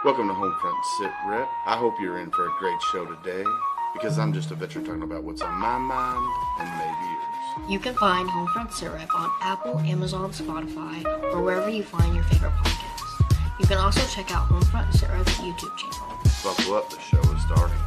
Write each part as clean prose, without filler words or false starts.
Welcome to HomeFront SitRep. I hope you're in for a great show today, because I'm just a veteran talking about what's on my mind and maybe yours. You can find HomeFront SitRep on Apple, Amazon, Spotify, or wherever you find your favorite podcasts. You can also check out HomeFront SitRep's YouTube channel. Buckle up, the show is starting.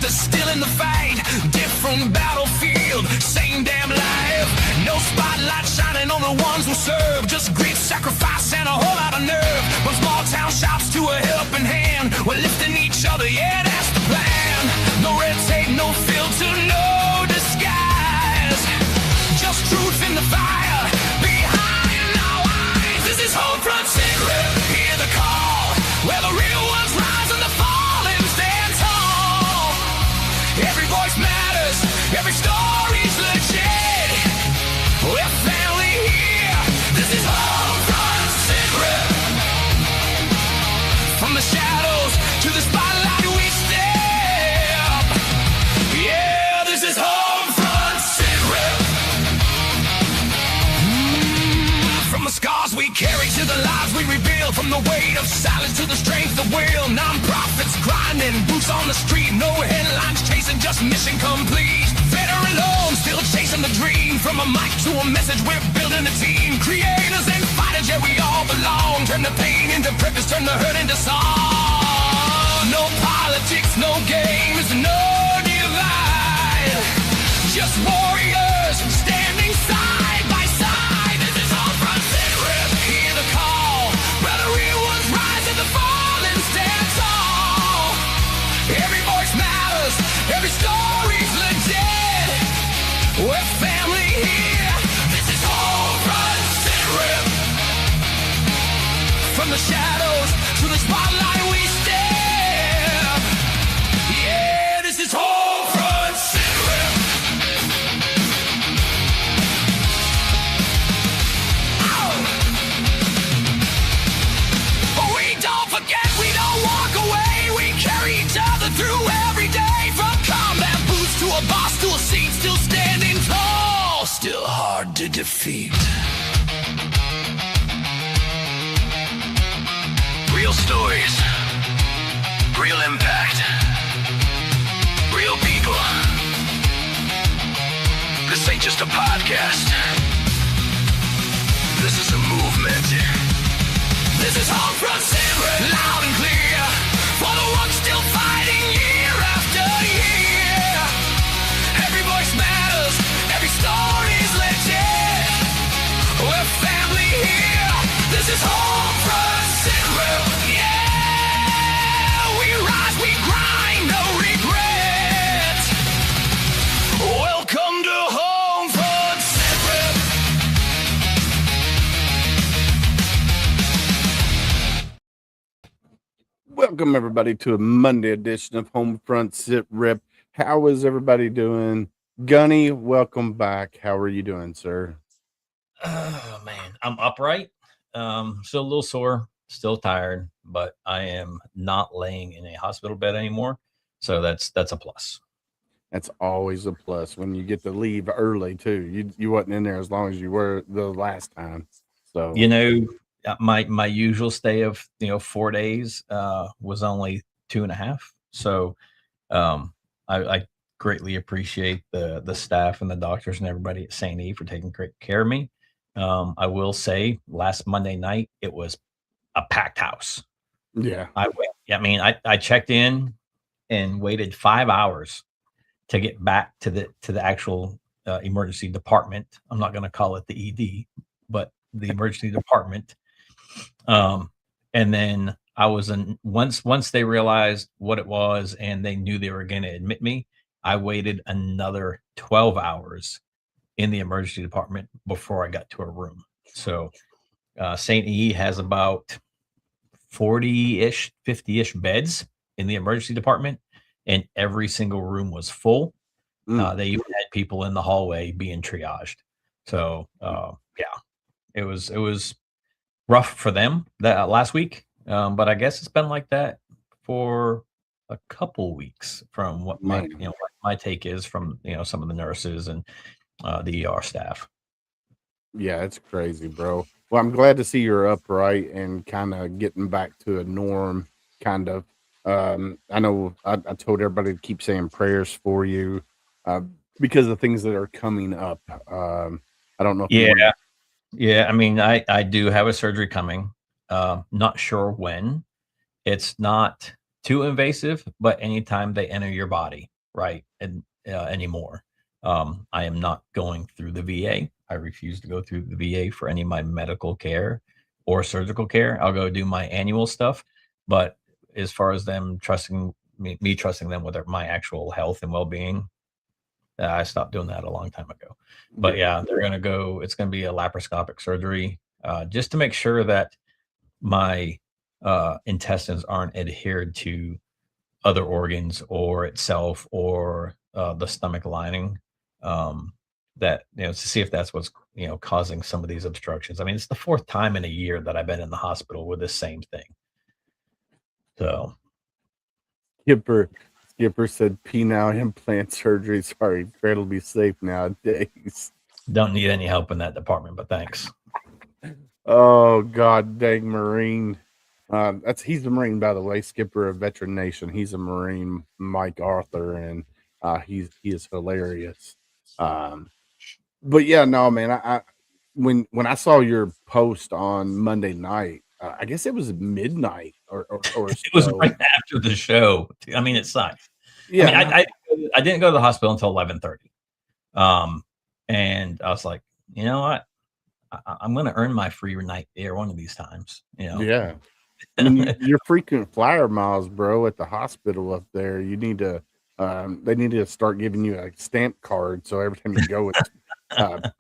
Still in the fight, different battlefield, same damn life. No spotlight shining on the ones who serve, just great sacrifice and a whole lot of nerve. From small town shops to a helping hand, we're lifting each other, yeah, that's the plan. No red tape, no filter, no disguise, just truth in the fire behind our eyes. This is HomeFront SitRep, hear the call, where the real ones rise and the fallen stand tall. Every voice matters, every story's legit. We're family here, this is HomeFront SitRep. From the shadows to the spotlight we step. Yeah, this is HomeFront SitRep. From the scars we carry to the lives we rebuild, from the weight of silence to the strength of will. Non-profits grinding, boots on the street, no headlines chasing, just mission complete. Veteran alone, still chasing the dream. From a mic to a message, we're building a team. Creators and fighters, yeah, we all belong. Turn the pain into purpose, turn the hurt into song. No politics, no games, no divide. Just warriors standing side by side. This is HomeFront SitRep, hear the call, where the real ones rise and the fallen stand tall. Every voice matters, every story's legit. We're family here, this is HomeFront SitRep. From the shadows to the spotlight we step. Yeah, this is HomeFront SitRep. But we don't forget, we don't walk away. We carry each other through every day. From combat boots to a boss to a seat, still standing tall, still hard to defeat. Real stories, real impact, real people. This ain't just a podcast. This is a movement. This is HomeFront SitRep, loud and clear, for the ones still fighting year after year. Every voice matters, every story's legit. We're family here, this is HomeFront SitRep. Yeah, we rise, we grind, no regret. Welcome to HomeFront SitRep. Welcome, everybody, to a Monday edition of HomeFront SitRep. How is everybody doing? Gunny, welcome back. How are you doing, sir? Oh man, I'm upright. Still a little sore, still tired, but I am not laying in a hospital bed anymore. So that's a plus. That's always a plus when you get to leave early too. You wasn't in there as long as you were the last time. So my usual stay of 4 days was only 2.5. So I greatly appreciate the staff and the doctors and everybody at St. E for taking great care of me. I will say last Monday night it was a packed house. Yeah. I checked in and waited 5 hours to get back to the actual emergency department. I'm not going to call it the ED, but the emergency department. And then I was once they realized what it was and they knew they were going to admit me, I waited another 12 hours in the emergency department before I got to a room. So St. E has about 40-ish, 50-ish beds in the emergency department, and every single room was full. They even had people in the hallway being triaged. So yeah, it was rough for them that last week. But I guess it's been like that for a couple weeks from what my Man. what my take is from some of the nurses and the ER staff. Yeah, it's crazy, bro. Well, I'm glad to see you're upright and kind of getting back to a norm, kind of. I know I told everybody to keep saying prayers for you uh, because of things that are coming up. I don't know if you Yeah, want yeah. I mean, I do have a surgery coming. Not sure when. It's not too invasive, but anytime they enter your body, right, and anymore. I am not going through the VA. I refuse to go through the VA for any of my medical care or surgical care. I'll go do my annual stuff, but as far as them trusting me trusting them with my actual health and well-being, I stopped doing that a long time ago. But yeah, they're gonna go. It's gonna be a laparoscopic surgery, just to make sure that my intestines aren't adhered to other organs or itself or the stomach lining. That to see if that's what's causing some of these obstructions. I mean, it's the fourth time in a year that I've been in the hospital with the same thing. So Skipper. Skipper said penile implant surgery. Sorry, cradle be safe nowadays. don't need any help in that department, but thanks. Oh God, dang Marine. He's a Marine, by the way. Skipper of Veteran Nation. He's a Marine, Mike Arthur, and he is hilarious. But yeah, no, man. I when I saw your post on Monday night, I guess it was midnight or It was so. right after the show. I mean, it sucks. I Yeah, mean, no, I didn't go to the hospital until 11:30. And I was like, you know what? I'm going to earn my free night there one of these times. yeah. I mean, your frequent flyer miles, bro, at the hospital up there. You need to. They need to start giving you a stamp card, so every time you go, it's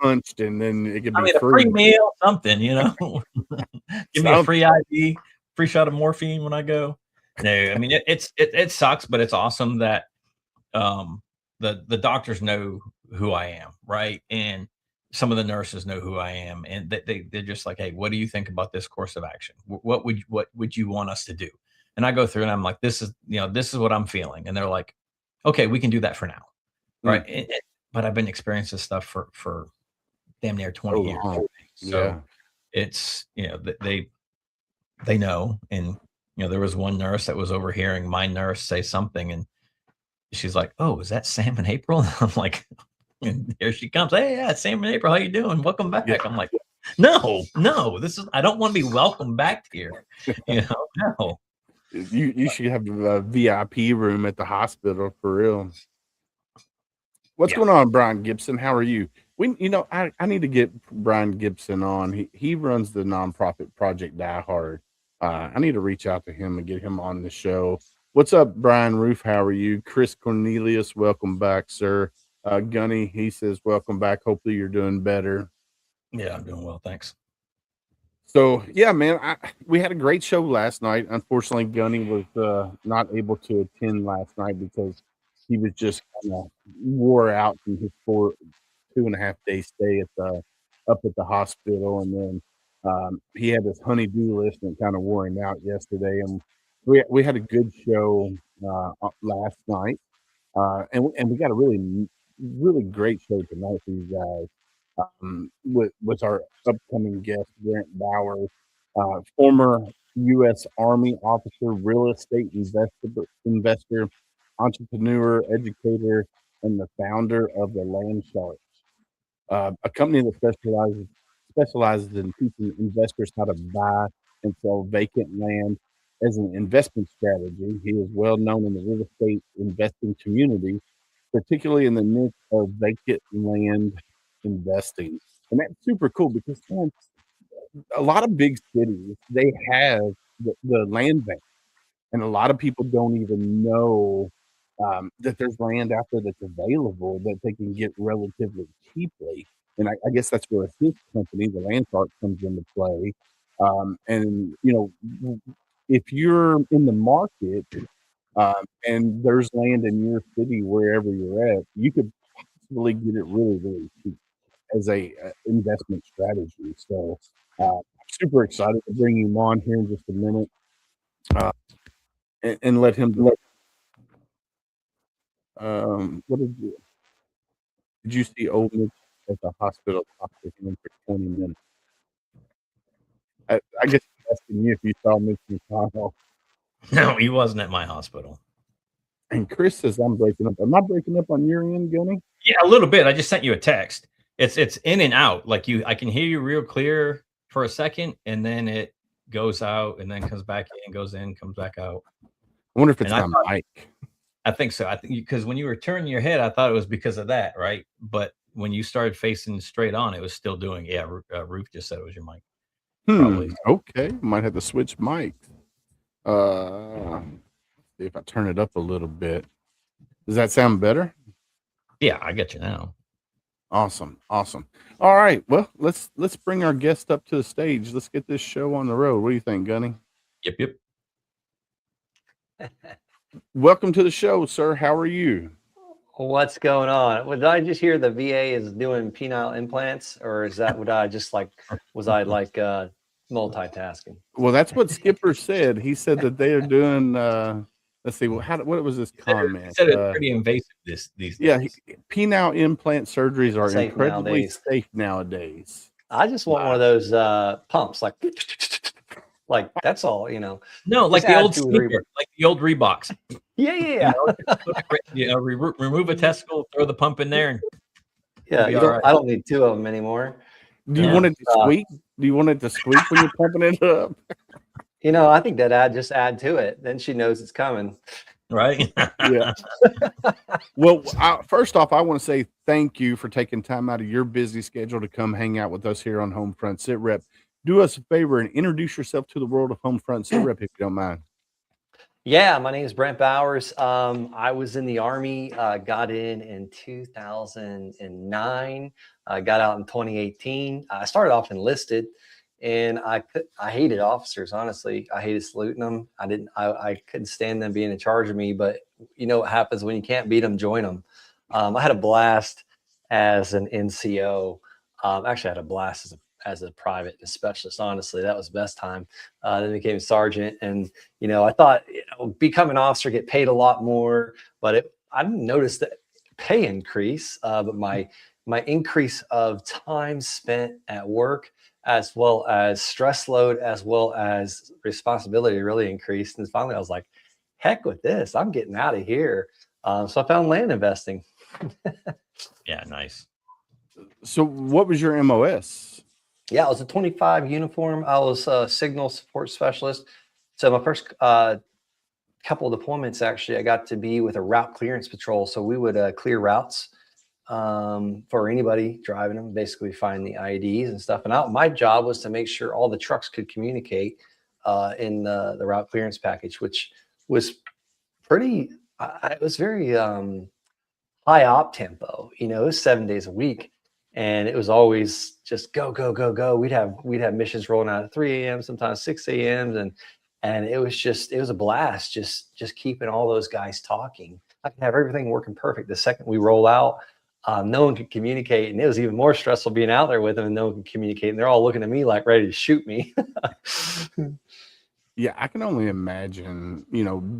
punched, and then it could I be mean, a free. free meal, something. Give me a So, free IV, free shot of morphine when I go. No, I mean it sucks, but it's awesome that the doctors know who I am, right? And some of the nurses know who I am, and they're just like, hey, what do you think about this course of action? What would you want us to do? And I go through and I'm like, this is what I'm feeling, and they're like, okay, we can do that for now, right? But I've been experiencing this stuff for damn near 20 years. So yeah. it's they know. And there was one nurse that was overhearing my nurse say something, and she's like, oh, is that Sam and April? And I'm like, and here she comes. Hey, yeah, it's Sam and April, how you doing? Welcome back. Yeah. I'm like, no, I don't want to be welcome back here. No. You should have a VIP room at the hospital for real. What's going on, Brian Gibson? How are you? I need to get Brian Gibson on. He runs the nonprofit Project Die Hard. I need to reach out to him and get him on the show. What's up, Brian Roof? How are you? Chris Cornelius, welcome back, sir. Gunny, he says, welcome back. Hopefully you're doing better. Yeah, I'm doing well, thanks. So yeah, man, we had a great show last night. Unfortunately, Gunny was not able to attend last night because he was just kind of wore out from his 2.5 day stay up at the hospital, and then he had this honey-do list and kind of wore him out yesterday. And we had a good show last night, and we got a really great show tonight for you guys. With our upcoming guest, Brent Bowers, former U.S. Army officer, real estate investor, entrepreneur, educator, and the founder of the Land Sharks, a company that specializes in teaching investors how to buy and sell vacant land as an investment strategy. He is well known in the real estate investing community, particularly in the niche of vacant land investing. And that's super cool because, man, a lot of big cities, they have the land bank, and a lot of people don't even know that there's land out there that's available that they can get relatively cheaply. And I guess that's where his company, the Land Shark, comes into play. And if you're in the market and there's land in your city, wherever you're at, you could possibly get it really, really cheap as a investment strategy. So I'm super excited to bring him on here in just a minute and let him. What did you see old Mitch at the hospital talk to him for 20 minutes? I guess I'm asking you if you saw Mitch McConnell. No, he wasn't at my hospital. And Chris says I'm breaking up. Am I breaking up on your end, Gunny? Yeah, a little bit. I just sent you a text. It's in and out. Like I can hear you real clear for a second, and then it goes out, and then comes back in, goes in, comes back out. I wonder if it's my mic. I think so. I think because when you were turning your head, I thought it was because of that, right? But when you started facing straight on, it was still doing. Yeah, Ruth just said it was your mic. Probably. Okay, might have to switch mics. See if I turn it up a little bit. Does that sound better? Yeah, I get you now. Awesome. All right. Well, let's bring our guest up to the stage. Let's get this show on the road. What do you think, Gunny? Yep. Welcome to the show, sir. How are you? What's going on? Did I just hear the VA is doing penile implants, or is that what I just was I multitasking? Well, that's what Skipper said. He said that they are doing let's see, what was this comment? He said it's pretty invasive these days. Yeah, penile implant surgeries are Safe incredibly nowadays. safe nowadays. I just want one of those pumps, like that's all, No, like the old sneaker, like the old Reeboks. Yeah. Remove a testicle, throw the pump in there. Yeah, I don't need two of them anymore. Do you want it to squeak? Do you want it to squeak when you're pumping it up? I think that just add to it. Then she knows it's coming. Right? Yeah. Well, first off, I want to say thank you for taking time out of your busy schedule to come hang out with us here on HomeFront SitRep. Do us a favor and introduce yourself to the world of HomeFront SitRep if you don't mind. Yeah, my name is Brent Bowers. I was in the Army, got in 2009, got out in 2018. I started off enlisted, and I hated officers, honestly. I hated saluting them. I couldn't stand them being in charge of me, but you know what happens when you can't beat them, join them. I had a blast as an NCO. Actually, I had a blast as a private specialist. Honestly, that was the best time. Then became a sergeant, and I thought become an officer, get paid a lot more, but I didn't notice the pay increase. But my increase of time spent at work, as well as stress load, as well as responsibility, really increased. And finally, I was like, "Heck with this! I'm getting out of here." So I found land investing. Yeah, nice. So, what was your MOS? Yeah, I was a 25 uniform. I was a signal support specialist. So my first couple of deployments, actually, I got to be with a route clearance patrol. So we would clear routes for anybody driving them, basically find the IDs and stuff. And my job was to make sure all the trucks could communicate in the route clearance package, which was pretty, it was very high op tempo. It was 7 days a week. And it was always just go, go, go, go. We'd have missions rolling out at 3 a.m., sometimes 6 a.m. And it was a blast just keeping all those guys talking. I could have everything working perfect. The second we roll out, no one could communicate. And it was even more stressful being out there with them and no one could communicate. And they're all looking at me like ready to shoot me. Yeah, I can only imagine,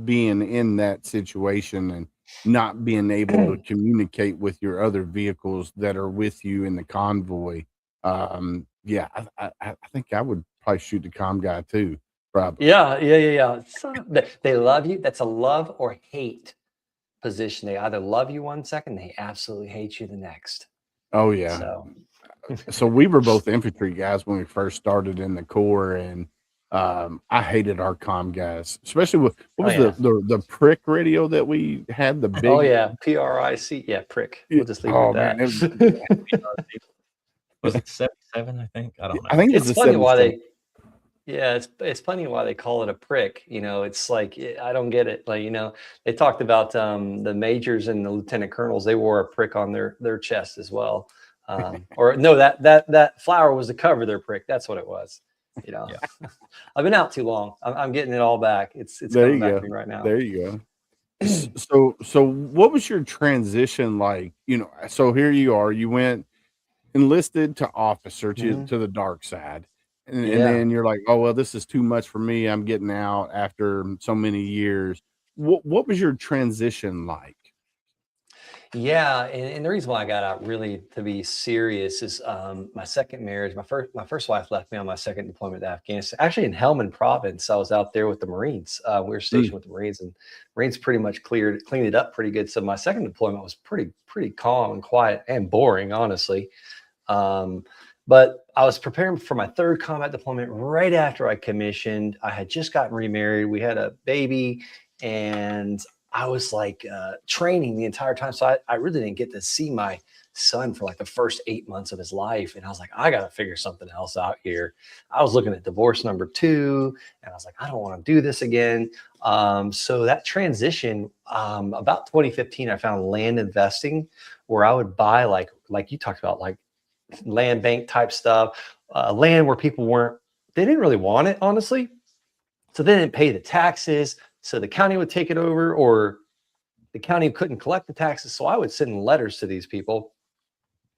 being in that situation and not being able to communicate with your other vehicles that are with you in the convoy. Yeah, I think I would probably shoot the comm guy too. Probably. Yeah. They love you. That's a love or hate position. They either love you one second, they absolutely hate you the next. Oh yeah. So we were both infantry guys when we first started in the Corps, and I hated our comm guys, especially with the prick radio that we had. The big PRIC, prick. We'll just leave it at that. Was it 77? I think. I don't know. I think it's funny why Yeah, it's funny why they call it a prick. It's like I don't get it. Like, they talked about the majors and the lieutenant colonels. They wore a prick on their chest as well. Or no, that flower was to cover their prick. That's what it was. Yeah. I've been out too long. I'm getting it all back. It's There coming you back go. to me right now. There you go. So what was your transition like? So here you are, you went enlisted to officer Mhm. to the dark side. And Yeah. then you're like, oh well, this is too much for me. I'm getting out after so many years. What was your transition like? Yeah, and the reason why I got out really to be serious is my second marriage. My first wife left me on my second deployment to Afghanistan. Actually, in Helmand Province, I was out there with the Marines. We were Mm, stationed with the Marines, and Marines pretty much cleaned it up pretty good. So my second deployment was pretty calm and quiet and boring, honestly. Um, but I was preparing for my third combat deployment right after I commissioned. I had just gotten remarried. We had a baby, and I was like training the entire time. So I really didn't get to see my son for like the first 8 months of his life. And I was like, I got to figure something else out here. I was looking at divorce number 2, and I was like, I don't want to do this again. So that transition, about 2015, I found land investing where I would buy like you talked about, like land bank type stuff, land where they didn't really want it, honestly. So they didn't pay the taxes. So the county would take it over, or the county couldn't collect the taxes. So I would send letters to these people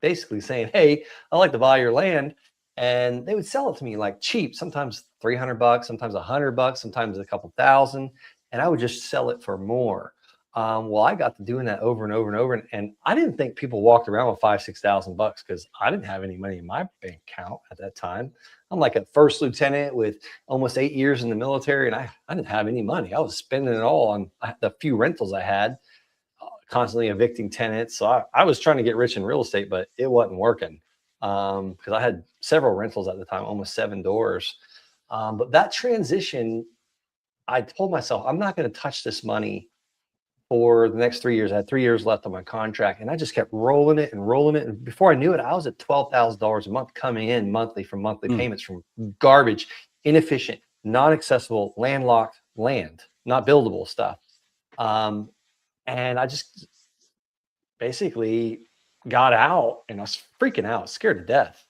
basically saying, hey, I'd like to buy your land. And they would sell it to me like cheap, sometimes $300, sometimes $100, sometimes a couple thousand. And I would just sell it for more. Well, I got to doing that over and over and over. And I didn't think people walked around with $5,000-6,000 because I didn't have any money in my bank account at that time. I'm like a first lieutenant with almost 8 years in the military, and I didn't have any money. I was spending it all on the few rentals I had, constantly evicting tenants. So I was trying to get rich in real estate, but it wasn't working because I had several rentals at the time, almost 7 doors. But that transition, I told myself, I'm not going to touch this money for the next 3 years. I had 3 years left on my contract, and I just kept rolling it and rolling it. And before I knew it, I was at $12,000 a month coming in monthly from monthly mm, payments from garbage, inefficient, non-accessible, landlocked land, not buildable stuff. Um, and I just basically got out, and I was freaking out, scared to death.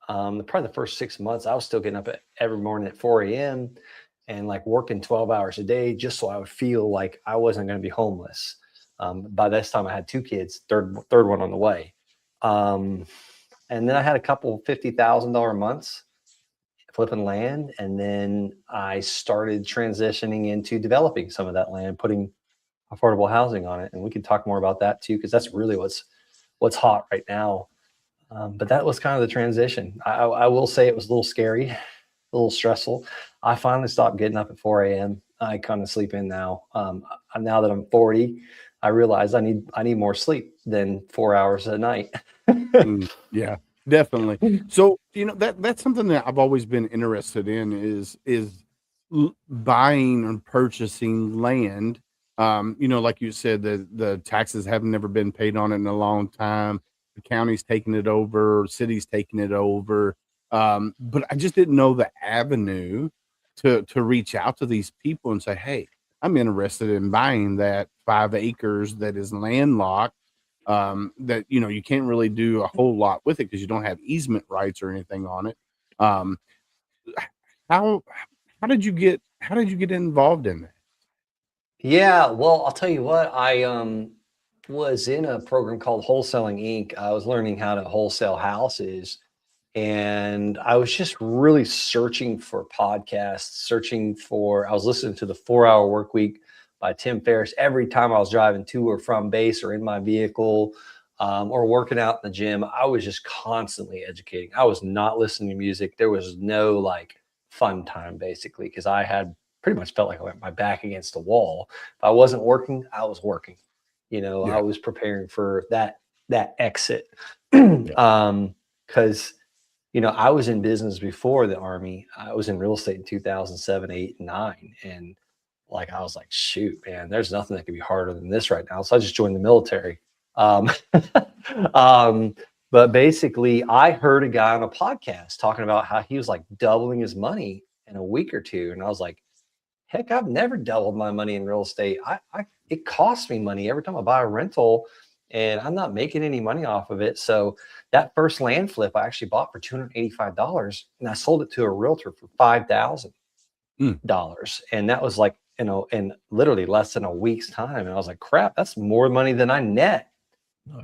Probably the first 6 months, I was still getting up every morning at 4 a.m. and like working 12 hours a day just so I would feel like I wasn't going to be homeless. By this time, I had 2 kids, third one on the way. Um, and then I had a couple $50,000 months flipping land. And then I started transitioning into developing some of that land, putting affordable housing on it. And we can talk more about that too, because that's really what's hot right now. But that was kind of the transition. I will say it was a little scary, a little stressful. I finally stopped getting up at 4 a.m. I kind of sleep in now. Now that I'm 40, I realize I need more sleep than 4 hours a night. yeah, definitely. So that's something that I've always been interested in is buying and purchasing land. Like you said, the taxes have never been paid on it in a long time. The county's taking it over, city's taking it over. But I just didn't know the avenue to reach out to these people and say, hey, I'm interested in buying that 5 acres that is landlocked. That you can't really do a whole lot with it because you don't have easement rights or anything on it. Um, how how did you get involved in that? Yeah, well, I'll tell you what, I was in a program called Wholesaling Inc. I was learning how to wholesale houses, and I was just really searching for podcasts, I was listening to the 4 Hour Work Week by Tim Ferriss every time I was driving to or from base or in my vehicle, or working out in the gym. I was just constantly educating. I was not listening to music. There was no like fun time basically, because I had pretty much felt like I went my back against the wall. If I wasn't working, I was working. I Yeah, was preparing for that exit. yeah. Because I was in business before the Army. I was in real estate in 2007, 8, and 9. And like, I was like, shoot, man, there's nothing that could be harder than this right now. So I just joined the military. Um, um, but basically, I heard a guy on a podcast talking about how he was like doubling his money in a week or two. And I was like, heck, I've never doubled my money in real estate. It costs me money every time I buy a rental, and I'm not making any money off of it. So that first land flip I actually bought for $285, and I sold it to a realtor for $5,000. And that was like, in literally less than a week's time. And I was like, crap, that's more money than I net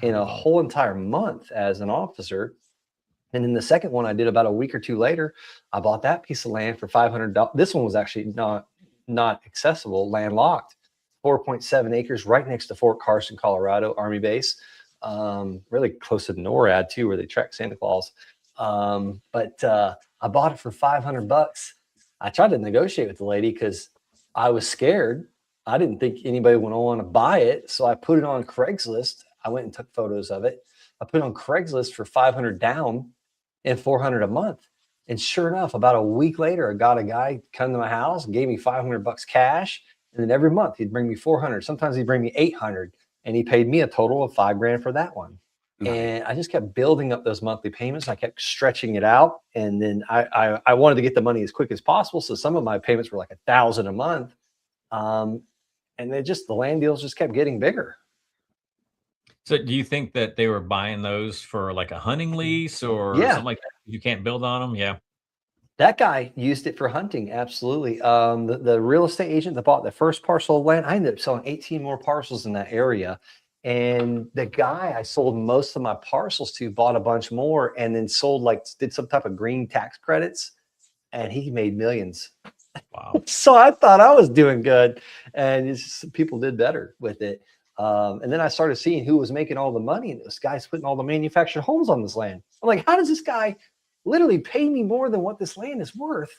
in a whole entire month as an officer. And then the second one I did about a week or two later, I bought that piece of land for $500. This one was actually not accessible, landlocked, 4.7 acres right next to Fort Carson, Colorado, Army base, really close to NORAD too, where they track Santa Claus. But I bought it for $500. I tried to negotiate with the lady because I was scared. I didn't think anybody would want to buy it. So I put it on Craigslist. I went and took photos of it. I put it on Craigslist for $500 down and $400 a month. And sure enough, about a week later, I got a guy come to my house and gave me $500 cash. And then every month he'd bring me 400. Sometimes he'd bring me 800, and he paid me a total of $5,000 for that one. Nice. And I just kept building up those monthly payments. I kept stretching it out. And then I wanted to get the money as quick as possible. So some of my payments were like $1,000 a month. And the land deals just kept getting bigger. So do you think that they were buying those for like a hunting lease or something like that? You can't build on them? Yeah. That guy used it for hunting. Absolutely. The real estate agent that bought the first parcel of land, I ended up selling 18 more parcels in that area. And the guy I sold most of my parcels to bought a bunch more and then did some type of green tax credits, and he made millions. Wow. So I thought I was doing good, and people did better with it. And then I started seeing who was making all the money, and this guy's putting all the manufactured homes on this land. I'm like, how does this guy literally pay me more than what this land is worth?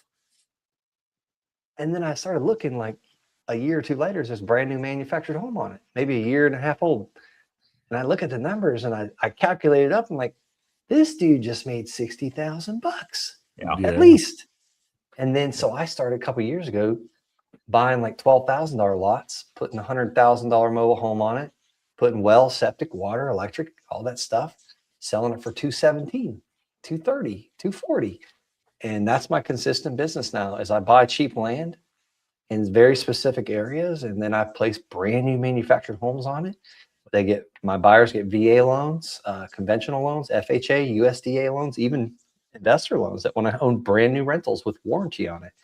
And then I started looking, like a year or two later, there's a brand new manufactured home on it, maybe a year and a half old. And I look at the numbers and I calculated up. I'm like, this dude just made $60,000 at least. And then so I started a couple of years ago buying like $12,000 lots, putting $100,000 mobile home on it, putting well, septic, water, electric, all that stuff, selling it for $217, $230, $240. And that's my consistent business now, is I buy cheap land in very specific areas, and then I place brand new manufactured homes on it. My buyers get VA loans, conventional loans, FHA, USDA loans, even investor loans that want to own brand new rentals with warranty on it.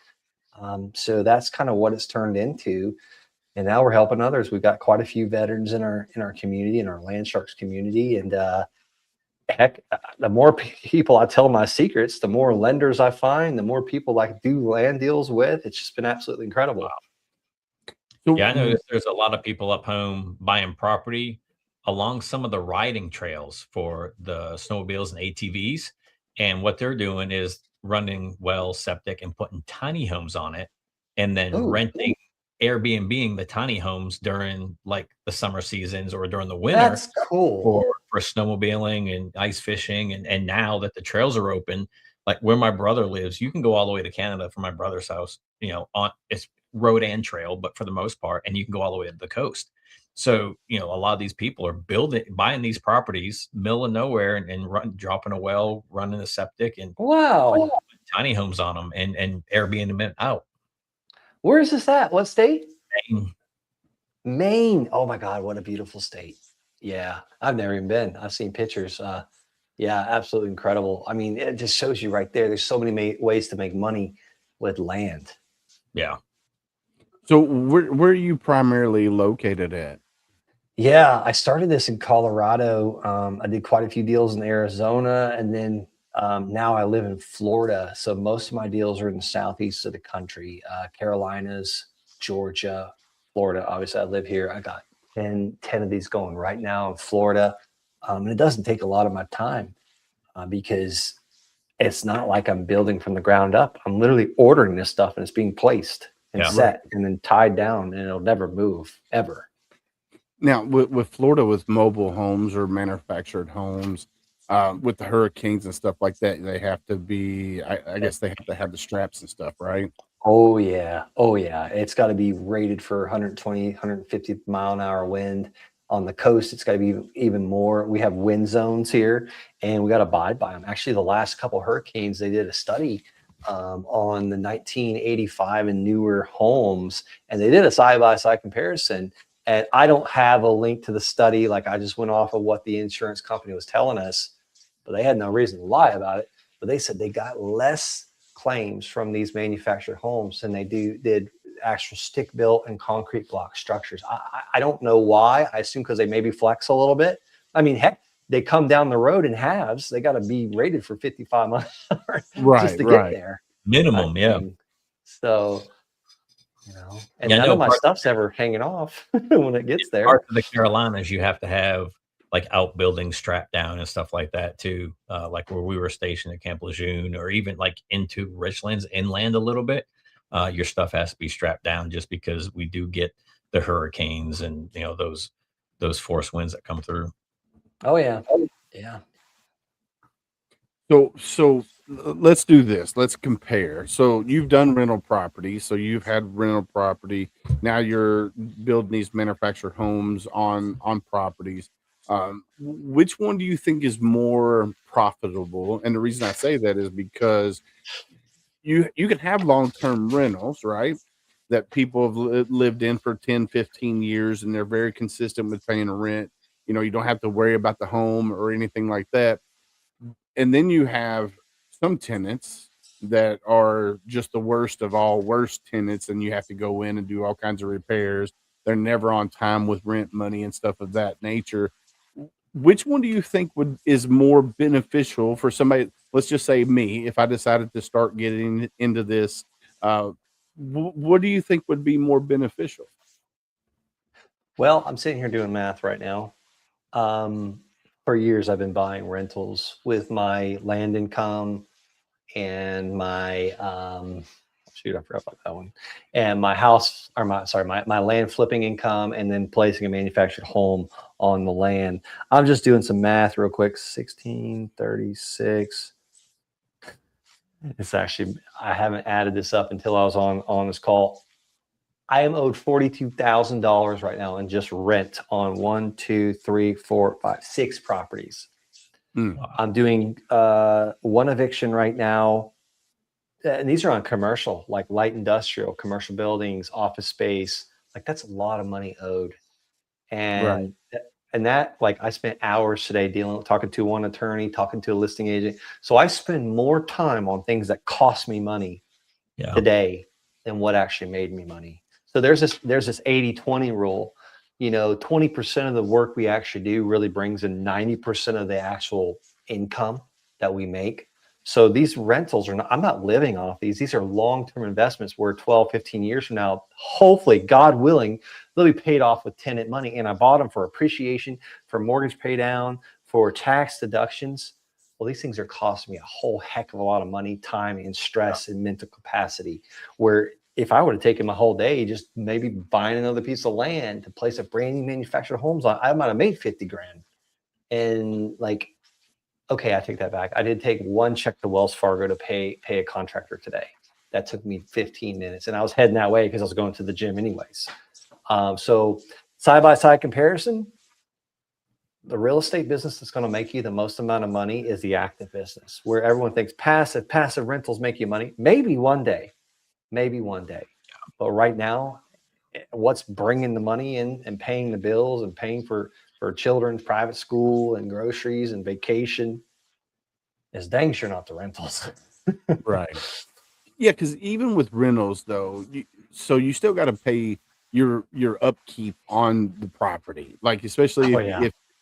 So that's kind of what it's turned into. And now we're helping others. We've got quite a few veterans in our community, in our Land Sharks community. And heck, the more people I tell my secrets, the more lenders I find, the more people I do land deals with. It's just been absolutely incredible. Yeah, I know there's a lot of people up home buying property along some of the riding trails for the snowmobiles and ATVs. And what they're doing is running well, septic, and putting tiny homes on it, and then renting, Airbnb-ing the tiny homes during like the summer seasons or during the winter. That's cool. For snowmobiling and ice fishing. And now that the trails are open, like where my brother lives, you can go all the way to Canada from my brother's house, it's road and trail, but for the most part, and you can go all the way to the coast. So, a lot of these people are buying these properties, middle of nowhere, and dropping a well, running a septic, and tiny homes on them and Airbnb them out. Where is this at? What state? Maine. Oh my God, what a beautiful state. Yeah, I've never even been. I've seen pictures. Yeah, absolutely incredible. I mean, it just shows you right there. There's so many ways to make money with land. Yeah. So where are you primarily located at? Yeah, I started this in Colorado. I did quite a few deals in Arizona, and then now I live in Florida. So most of my deals are in the southeast of the country, Carolinas, Georgia, Florida. Obviously, I live here. I got 10 of these going right now in Florida. And it doesn't take a lot of my time because it's not like I'm building from the ground up. I'm literally ordering this stuff, and it's being placed and set and then tied down, and it'll never move ever. Now, with Florida, with mobile homes or manufactured homes, with the hurricanes and stuff like that, they have to be, I guess they have to have the straps and stuff, right? Oh, yeah. It's got to be rated for 120, 150 mile an hour wind. On the coast, it's got to be even more. We have wind zones here, and we got to abide by them. Actually, the last couple of hurricanes, they did a study on the 1985 and newer homes, and they did a side-by-side comparison. And I don't have a link to the study. Like, I just went off of what the insurance company was telling us, but they had no reason to lie about it. But they said they got less claims from these manufactured homes than they did actual stick built and concrete block structures. I don't know why. I assume because they maybe flex a little bit. I mean, heck, they come down the road in halves. They got to be rated for 55 miles just to get there. Minimum, yeah. So, and none of my stuff's ever hanging off when it gets there. Parts of the Carolinas, you have to have like outbuildings strapped down and stuff like that too. Like where we were stationed at Camp Lejeune, or even like into Richlands inland a little bit. Your stuff has to be strapped down just because we do get the hurricanes and those force winds that come through. Oh yeah. Yeah. So let's do this. Let's compare. So you've done rental property. So you've had rental property. Now you're building these manufactured homes on properties. Which one do you think is more profitable? And the reason I say that is because you can have long-term rentals, right? That people have lived in for 10, 15 years, and they're very consistent with paying a rent. You don't have to worry about the home or anything like that. And then you have some tenants that are just the worst of all worst tenants, and you have to go in and do all kinds of repairs. They're never on time with rent money and stuff of that nature. Which one do you think is more beneficial for somebody? Let's just say me, if I decided to start getting into this, what do you think would be more beneficial? Well, I'm sitting here doing math right now. For years, I've been buying rentals with my land income and my shoot, I forgot about that one. And my house, or my land flipping income, and then placing a manufactured home on the land. I'm just doing some math real quick. 1636. It's actually, I haven't added this up until I was on this call. I am owed $42,000 right now in just rent on 1, 2, 3, 4, 5, 6 properties. I'm doing one eviction right now. And these are on commercial, like light industrial, commercial buildings, office space. Like, that's a lot of money owed. And that, like, I spent hours today talking to one attorney, talking to a listing agent. So I spend more time on things that cost me money today than what actually made me money. So there's this 80-20 rule. 20% of the work we actually do really brings in 90% of the actual income that we make. So these rentals I'm not living off these. These are long-term investments where 12, 15 years from now, hopefully, God willing, they'll be paid off with tenant money. And I bought them for appreciation, for mortgage pay down, for tax deductions. Well, these things are costing me a whole heck of a lot of money, time, and stress and mental capacity, where if I would have taken my whole day just maybe buying another piece of land to place a brand new manufactured homes on, I might have made 50 grand. And okay, I take that back. I did take one check to Wells Fargo to pay a contractor today. That took me 15 minutes, and I was heading that way because I was going to the gym anyways. So side-by-side comparison, the real estate business that's going to make you the most amount of money is the active business, where everyone thinks passive rentals make you money. Maybe one day. But right now, what's bringing the money in and paying the bills and paying for children's private school and groceries and vacation is dang sure not the rentals. Right. Yeah, because even with rentals, though, you still got to pay your upkeep on the property. Like, especially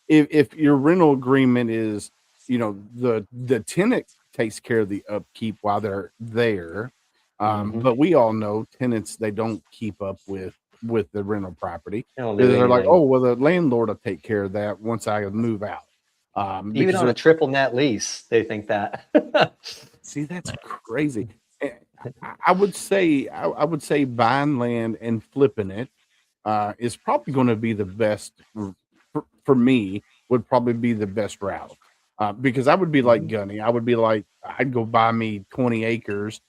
if your rental agreement is, the tenant takes care of the upkeep while they're there. But we all know tenants, they don't keep up with the rental property. They're like, oh, well, the landlord will take care of that once I move out. Even on a triple net lease, they think that. See, that's crazy. I would say buying land and flipping it is probably going to be the best for me. Would probably be the best route because I would be like Gunny. I would be like, I'd go buy me 20 acres.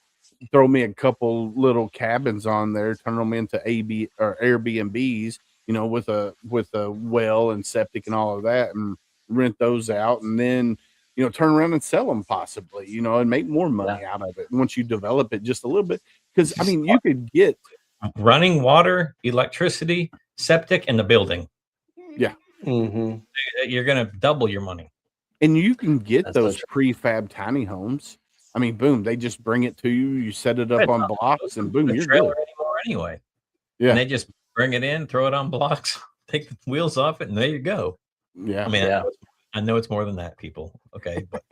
Throw me a couple little cabins on there, turn them into Airbnbs, with a well and septic and all of that, and rent those out. And then, turn around and sell them possibly, and make more money out of it once you develop it just a little bit. Because I mean, you could get running water, electricity, septic, and the building. Yeah. You're going to double your money. And you can get those prefab tiny homes. I mean, boom, they just bring it to you. You set it up on blocks and boom, you're good. Anyway. Yeah. And they just bring it in, throw it on blocks, take the wheels off it, and there you go. Yeah. I mean, I know it's more than that, people. Okay. But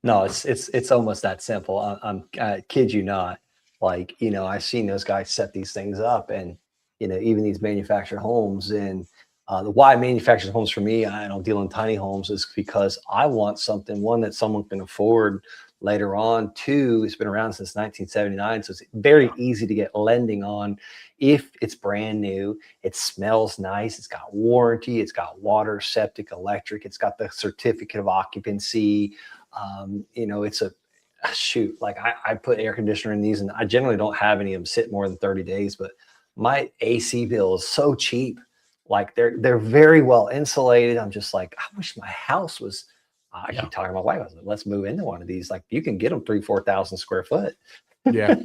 no, it's almost that simple. I kid you not. Like, I've seen those guys set these things up, and, even these manufactured homes, and why manufactured homes for me, I don't deal in tiny homes, is because I want something, one, that someone can afford later on. Two, it's been around since 1979. So it's very easy to get lending on if it's brand new. It smells nice. It's got warranty. It's got water, septic, electric. It's got the certificate of occupancy. It's shoot, like I put air conditioner in these, and I generally don't have any of them sit more than 30 days, but my AC bill is so cheap. Like they're very well insulated. I'm just like, I wish my house was, I keep talking to my wife, I was like, let's move into one of these. Like, you can get them 3,000-4,000 square foot. Yeah.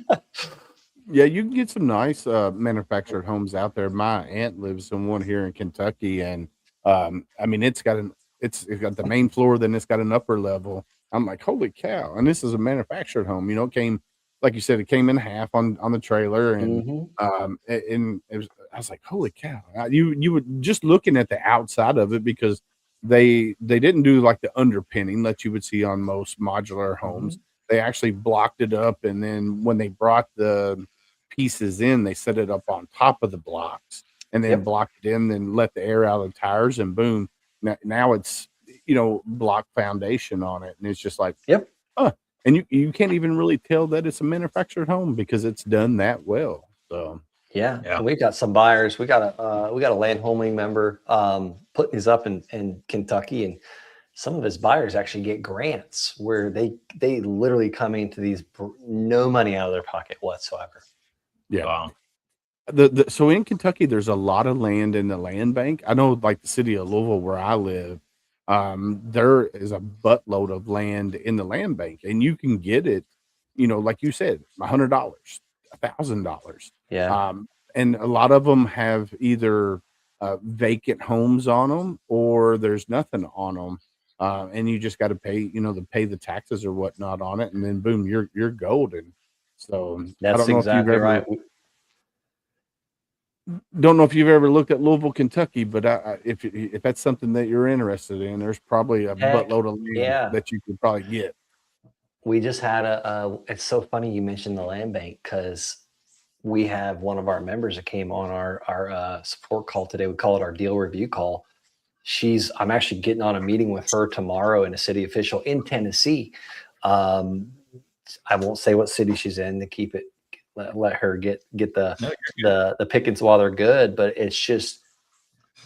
Yeah. You can get some nice manufactured homes out there. My aunt lives in one here in Kentucky, and I mean, it's got the main floor, then it's got an upper level. I'm like, holy cow. And this is a manufactured home, it came, like you said, it came in half on the trailer, and and it was, I was like, holy cow. You were just looking at the outside of it, because they didn't do like the underpinning that you would see on most modular homes. They actually blocked it up, and then when they brought the pieces in, they set it up on top of the blocks, and then blocked it in, then let the air out of the tires, and boom, now it's block foundation on it, and it's just like and you can't even really tell that it's a manufactured home because it's done that well. So and we've got some buyers. We got a land holding member putting these up in Kentucky, and some of his buyers actually get grants where they literally come into these no money out of their pocket whatsoever. Wow. So in Kentucky, there's a lot of land in the land bank. I know, like the city of Louisville, where I live, there is a buttload of land in the land bank, and you can get it, like you said, $100, $1,000. Yeah. And a lot of them have either vacant homes on them, or there's nothing on them, and you just got to pay, pay the taxes or whatnot on it, and then boom, you're golden. So that's exactly right. Don't know if you've ever looked at Louisville, Kentucky, but if that's something that you're interested in, there's probably a buttload of land that you could probably get. We just had it's so funny you mentioned the land bank, because we have one of our members that came on our support call today. We call it our deal review call. I'm actually getting on a meeting with her tomorrow in a city official in Tennessee. I won't say what city she's in to keep it. Let her get the pickings while they're good, but it's just,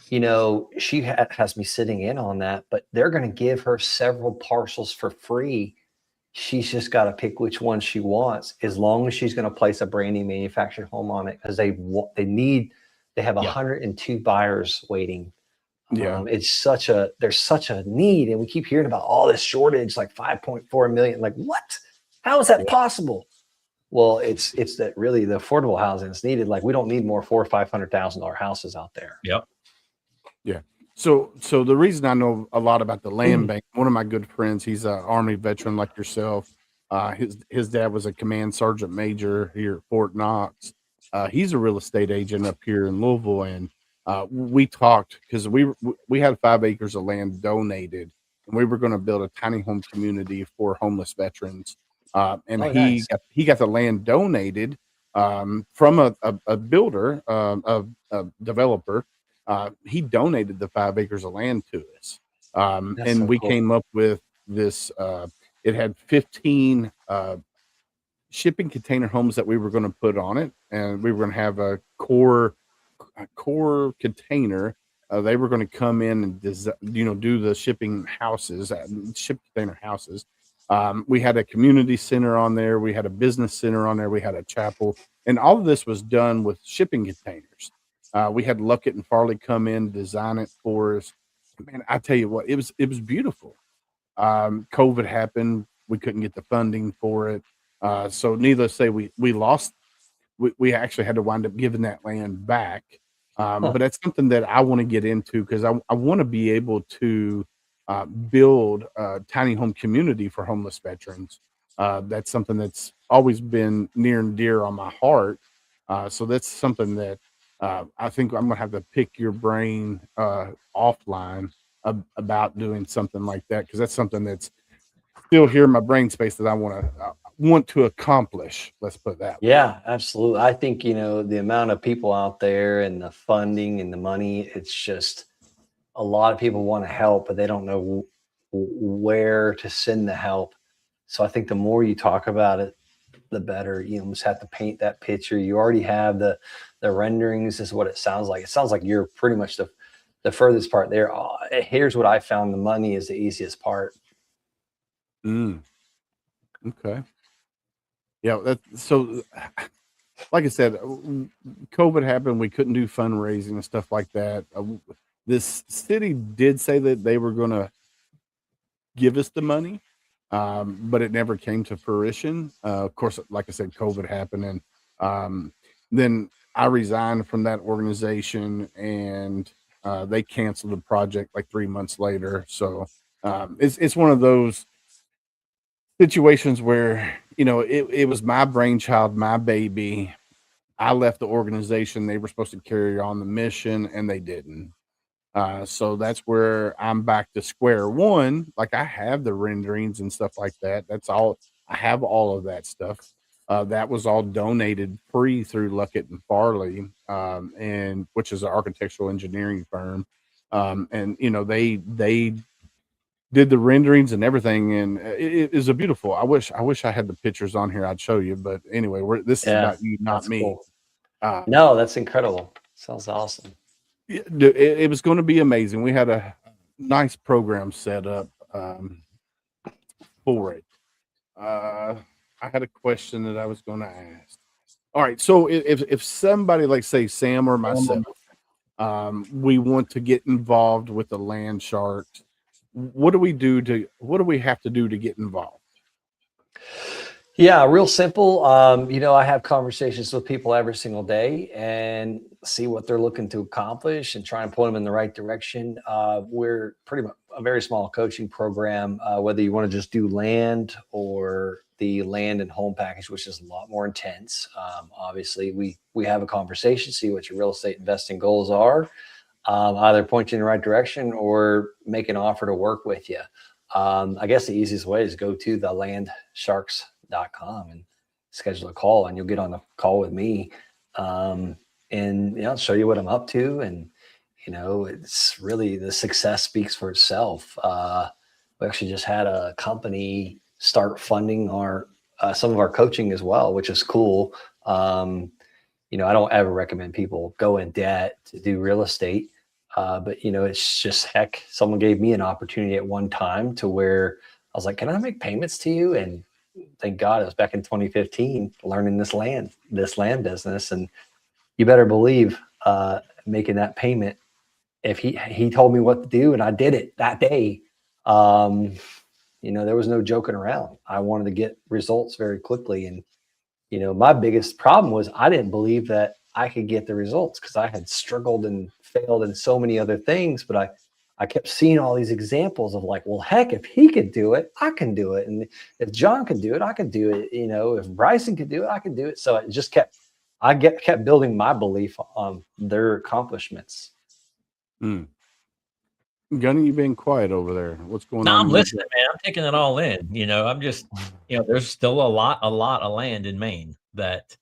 she has me sitting in on that, but they're going to give her several parcels for free. She's just got to pick which one she wants, as long as she's going to place a brand new manufactured home on it, because they have 102 buyers waiting. There's such a need, and we keep hearing about all this shortage, like 5.4 million. Like, what? How is that possible? Well, it's that really the affordable housing is needed. Like, we don't need more $400,000 or $500,000 houses out there. Yep. Yeah. So the reason I know a lot about the land bank, one of my good friends, he's an Army veteran like yourself. His dad was a command sergeant major here at Fort Knox. He's a real estate agent up here in Louisville, and we talked because we had 5 acres of land donated, and we were going to build a tiny home community for homeless veterans. He got the land donated from a builder, a developer. He donated the 5 acres of land to us, and we came up with this. It had 15 shipping container homes that we were going to put on it, and we were going to have a core container. They were going to come in and do the shipping houses, ship container houses. We had a community center on there. We had a business center on there. We had a chapel, and all of this was done with shipping containers. We had Luckett and Farley come in, design it for us, man, I tell you what, it was beautiful. COVID happened. We couldn't get the funding for it. So needless to say, we lost. We actually had to wind up giving that land back. Huh. But that's something that I want to get into because I want to be able to build a tiny home community for homeless veterans. That's something that's always been near and dear on my heart. So that's something that I think I'm gonna have to pick your brain offline about doing something like that because that's something that's still here in my brain space that I want to accomplish. Let's put it that way. Yeah, absolutely. I think, the amount of people out there and the funding and the money, it's just a lot of people want to help, but they don't know where to send the help. So I think the more you talk about it, the better. You almost have to paint that picture. You already have the renderings is what it sounds like. It sounds like you're pretty much the furthest part there. Here's what I found: the money is the easiest part. Mm, okay. Yeah. So. Like I said, COVID happened. We couldn't do fundraising and stuff like that. This city did say that they were going to give us the money, but it never came to fruition. Of course, like I said, COVID happened, and then I resigned from that organization, and they canceled the project like 3 months later. So it's one of those situations where it was my brainchild, my baby. I left the organization. They were supposed to carry on the mission, and they didn't. So that's where I'm back to square one. Like I have the renderings and stuff like that. That's all I have. All of that stuff. That was all donated free through Luckett and Farley, and which is an architectural engineering firm. And they did the renderings and everything, and it is a beautiful. I wish I had the pictures on here. I'd show you, but anyway, this is Yeah, about you, not that's me. cool. Uh, No, that's incredible. Sounds awesome. it was going to be amazing. We had a nice program set up for it. I had a question that I was going to ask. All right, so if somebody like say Sam or myself, we want to get involved with the land shark, what do we have to do to get involved? Yeah, real simple. I have conversations with people every single day and see what they're looking to accomplish and try and point them in the right direction. We're pretty much a very small coaching program, whether you want to just do land or the land and home package, which is a lot more intense. Obviously, we have a conversation, see what your real estate investing goals are, either point you in the right direction or make an offer to work with you. I guess the easiest way is go to thelandsharks.com and schedule a call, and you'll get on a call with me, and show you what I'm up to. And it's really, the success speaks for itself. We actually just had a company start funding our some of our coaching as well, which is cool. I don't ever recommend people go in debt to do real estate. But it's just, heck, someone gave me an opportunity at one time to where I was like, can I make payments to you? And thank God it was back in 2015, learning this land business. And you better believe making that payment, if he told me what to do and I did it that day, there was no joking around. I wanted to get results very quickly. And, my biggest problem was I didn't believe that I could get the results because I had struggled and failed in so many other things. But I kept seeing all these examples of like, well, heck, if he could do it, I can do it. And if John can do it, I can do it. If Bryson could do it, I can do it. So it just kept building my belief on their accomplishments. Gunny, you've been quiet over there. What's going No, on? I'm listening, man. I'm taking it all in. I'm just, there's still a lot of land in Maine that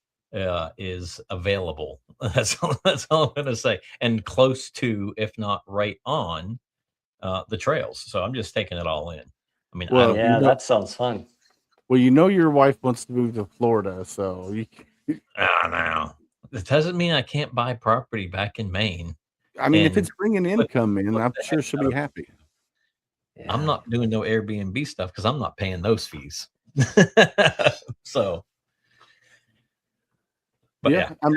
is available. That's all I'm going to say. And close to, if not right on, the trails. So I'm just taking it all in. I mean, Well, that sounds fun. Well, your wife wants to move to Florida, so no. It doesn't mean I can't buy property back in Maine. I mean, if it's bringing income in, I'm sure she'll be happy. Yeah. I'm not doing no Airbnb stuff because I'm not paying those fees. So, but yeah, I'm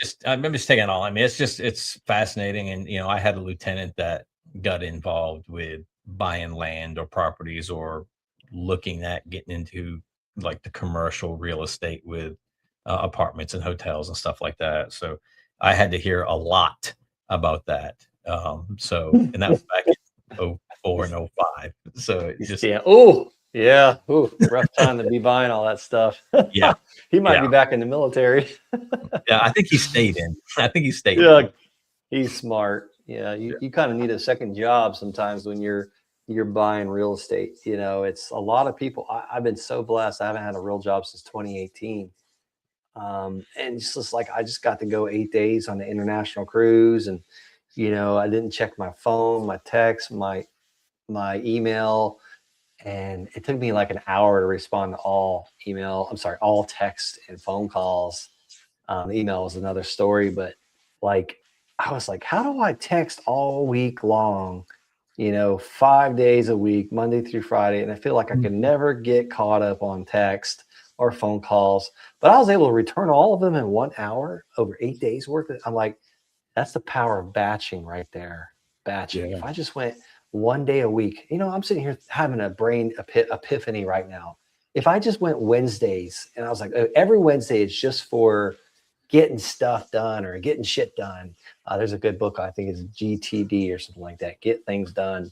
just taking it all. I mean, it's fascinating. And, I had a lieutenant that got involved with buying land or properties or looking at getting into like the commercial real estate with apartments and hotels and stuff like that. So I had to hear a lot about that. And that was back in '04 and '05. So it just, Yeah. Oh, yeah. Oh, rough time to be buying all that stuff. yeah, He might yeah, be back in the military. yeah. I think he stayed in. I think he stayed Yeah, in. he's smart. Yeah, Yeah. you kind of need a second job sometimes when you're buying real estate. It's a lot of people. I've been so blessed. I haven't had a real job since 2018. And it's just like I just got to go 8 days on the international cruise, and I didn't check my phone, my text, my email, and it took me like an hour to respond to all email. I'm sorry, all text and phone calls. The email was another story, but like I was like, how do I text all week long? 5 days a week, Monday through Friday, and I feel like I could never get caught up on text or phone calls. But I was able to return all of them in 1 hour over 8 days worth. I'm like, that's the power of batching right there. Batching. Yeah. If I just went 1 day a week, I'm sitting here having a brain epiphany right now. If I just went Wednesdays and I was like, every Wednesday is just for getting stuff done or getting shit done. There's a good book, I think it's GTD or something like that. Get things done.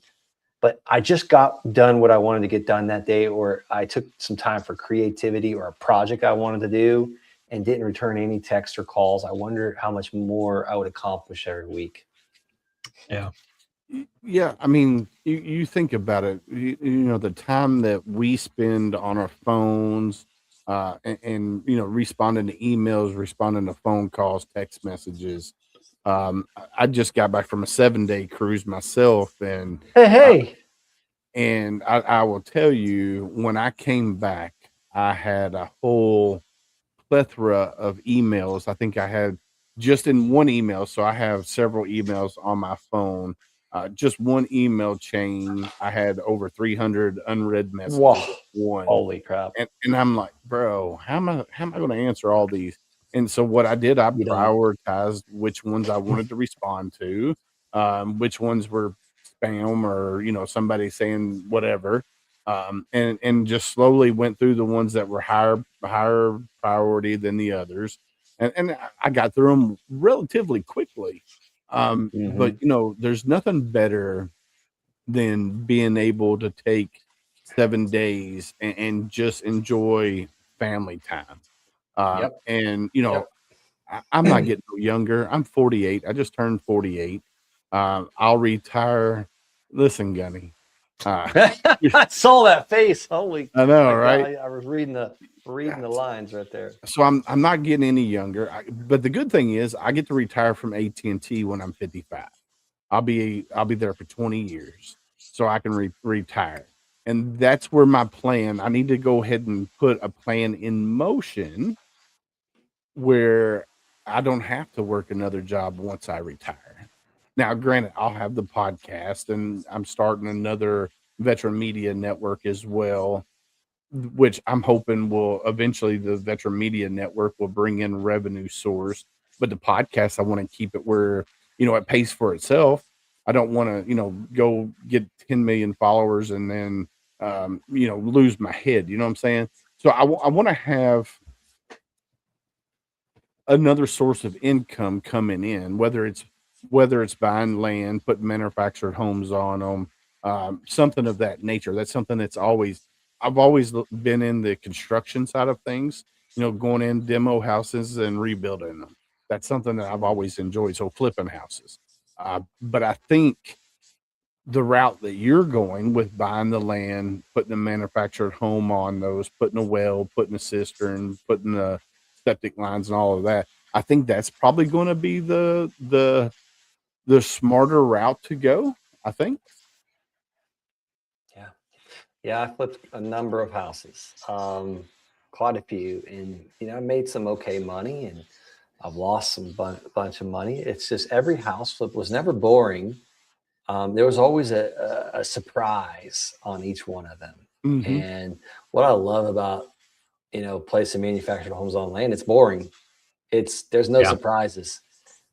But I just got done what I wanted to get done that day, or I took some time for creativity or a project I wanted to do and didn't return any texts or calls. I wonder how much more I would accomplish every week. Yeah. Yeah, I mean, you think about it. The time that we spend on our phones, and responding to emails, responding to phone calls, text messages. I just got back from a 7-day cruise myself, and Hey. I will tell you, when I came back, I had a whole plethora of emails. I think I had just in one email, so I have several emails on my phone. Just one email chain, I had over 300 unread messages. Whoa. One. Holy crap. And I'm like, bro, how am I going to answer all these? And so what I did, I prioritized which ones I wanted to respond to, which ones were spam or somebody saying whatever, and just slowly went through the ones that were higher priority than the others, and I got through them relatively quickly. But there's nothing better than being able to take 7 days and just enjoy family time. Yep. And I'm not getting no younger. I'm 48. I just turned 48. I'll retire. Listen, Gunny. I saw that face. Holy! I know, right? I was reading the lines right there. So I'm not getting any younger. But the good thing is, I get to retire from AT&T when I'm 55. I'll be there for 20 years, so I can retire. And that's where my plan. I need to go ahead and put a plan in motion where I don't have to work another job once I retire. Now, granted, I'll have the podcast, and I'm starting another veteran media network as well, which I'm hoping will eventually the veteran media network will bring in revenue source. But the podcast, I want to keep it where, it pays for itself. I don't want to, go get 10 million followers and then, lose my head. You know what I'm saying? So I want to have another source of income coming in, whether it's buying land, putting manufactured homes on them, something of that nature. That's something that's I've always been in the construction side of things, going in demo houses and rebuilding them. That's something that I've always enjoyed. So flipping houses. But I think the route that you're going with buying the land, putting a manufactured home on those, putting a well, putting a cistern, putting the septic lines and all of that, I think that's probably going to be the smarter route to go, I think. Yeah, I flipped a number of houses, quite a few, and I made some okay money, and I've lost some bunch of money. It's just every house flip was never boring. There was always a surprise on each one of them. Mm-hmm. And what I love about placing manufactured homes on land, it's boring. There's no surprises.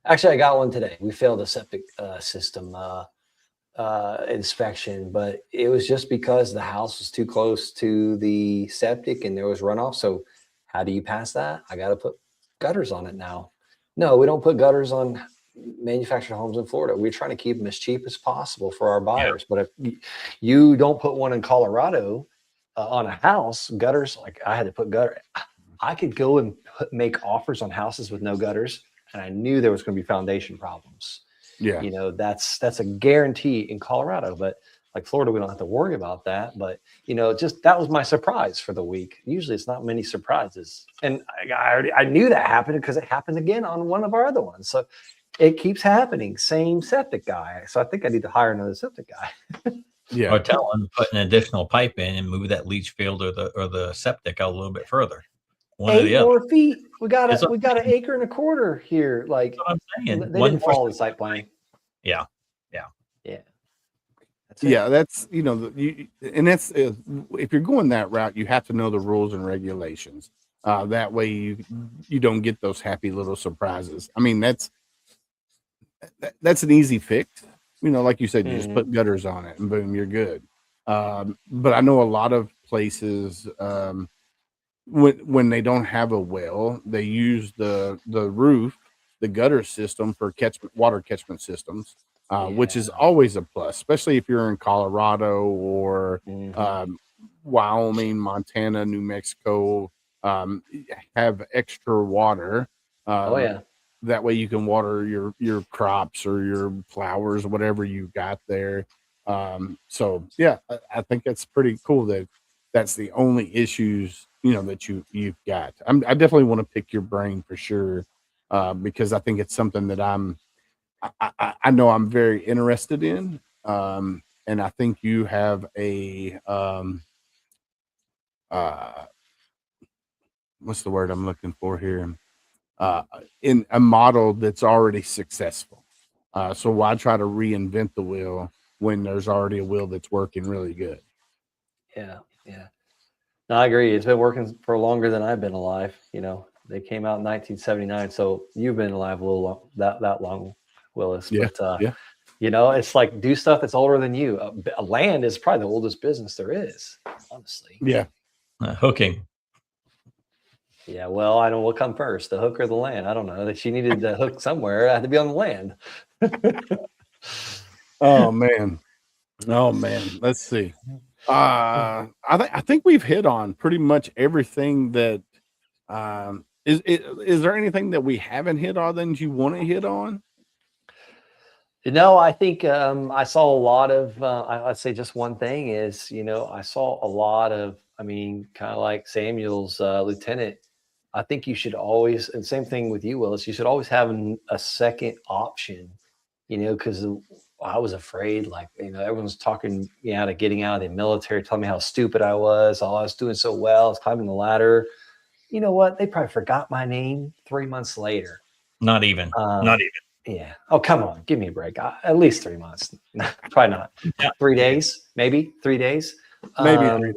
Actually, I got one today. We failed a septic system inspection, but it was just because the house was too close to the septic and there was runoff. So how do you pass that? I got to put gutters on it now. No, we don't put gutters on manufactured homes in Florida. We're trying to keep them as cheap as possible for our buyers. But if you don't put one in Colorado on a house, gutters, like I had to put gutter. I could go and make offers on houses with no gutters, and I knew there was going to be foundation problems. Yeah. You know, that's a guarantee in Colorado, but like Florida, we don't have to worry about that. But, you know, just that was my surprise for the week. Usually it's not many surprises. And I knew that happened because it happened again on one of our other ones. So it keeps happening. Same septic guy. So I think I need to hire another septic guy. Yeah. Or tell them to put an additional pipe in and move that leach field or the septic out a little bit further. One or the 8 other. more feet. We got It's an acre and a quarter here. Like That's what I'm saying. they One didn't more follow the site plan. Yeah. That's it. Yeah, that's that's if you're going that route, you have to know the rules and regulations. That way you don't get those happy little surprises. I mean, that's an easy fix. You know, like you said, you just put gutters on it and boom, you're good. But I know a lot of places when they don't have a well, they use the roof, the gutter system for water catchment systems. Which is always a plus, especially if you're in Colorado or Wyoming, Montana, New Mexico, have extra water. That way you can water your crops or your flowers, whatever you got there. So yeah, I think that's pretty cool that that's the only issues, that you've got. I definitely want to pick your brain for sure, because I think it's something that I know I'm very interested in. And I think you have a, what's the word I'm looking for here? In a model that's already successful. So why try to reinvent the wheel when there's already a wheel that's working really good? Yeah. No, I agree. It's been working for longer than I've been alive. You know, they came out in 1979. So you've been alive a little long, that long, Willis. Yeah, But, yeah. It's like do stuff that's older than you. Land is probably the oldest business there is, honestly. Yeah. Hooking. Yeah, well, I don't know what come first, the hook or the land. I don't know. That she needed the hook somewhere. It had to be on the land. Oh man. Let's see. I think we've hit on pretty much everything that is there anything that we haven't hit on that you want to hit on? I think I saw a lot of I'd say just one thing is, I saw a lot of, kind of like Samuel's lieutenant. I think you should always, and same thing with you, Willis, you should always have a second option, because I was afraid, everyone's talking me out of getting out of the military, telling me how stupid I was. Oh, I was doing so well. I was climbing the ladder. You know what? They probably forgot my name 3 months later. Not even. Yeah. Oh, come on. Give me a break. At least 3 months. Probably not. Yeah. 3 days, maybe 3 days. Maybe 3 days.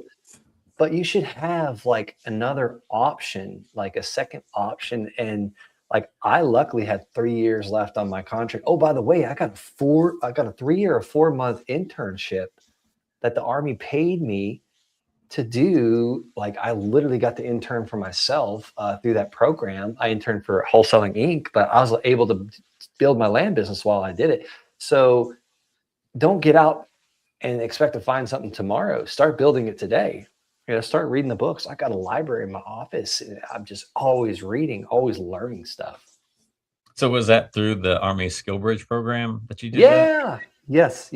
But you should have like another option, like a second option. And I luckily had 3 years left on my contract. Oh, by the way, I got a 3-year or 4-month internship that the Army paid me to do. I literally got to intern for myself through that program. I interned for Wholesaling Inc., but I was able to build my land business while I did it. So don't get out and expect to find something tomorrow. Start building it today. Start reading the books. I got a library in my office. I'm just always reading, always learning stuff. So was that through the Army Skill Bridge program that you did? Yeah. Yes.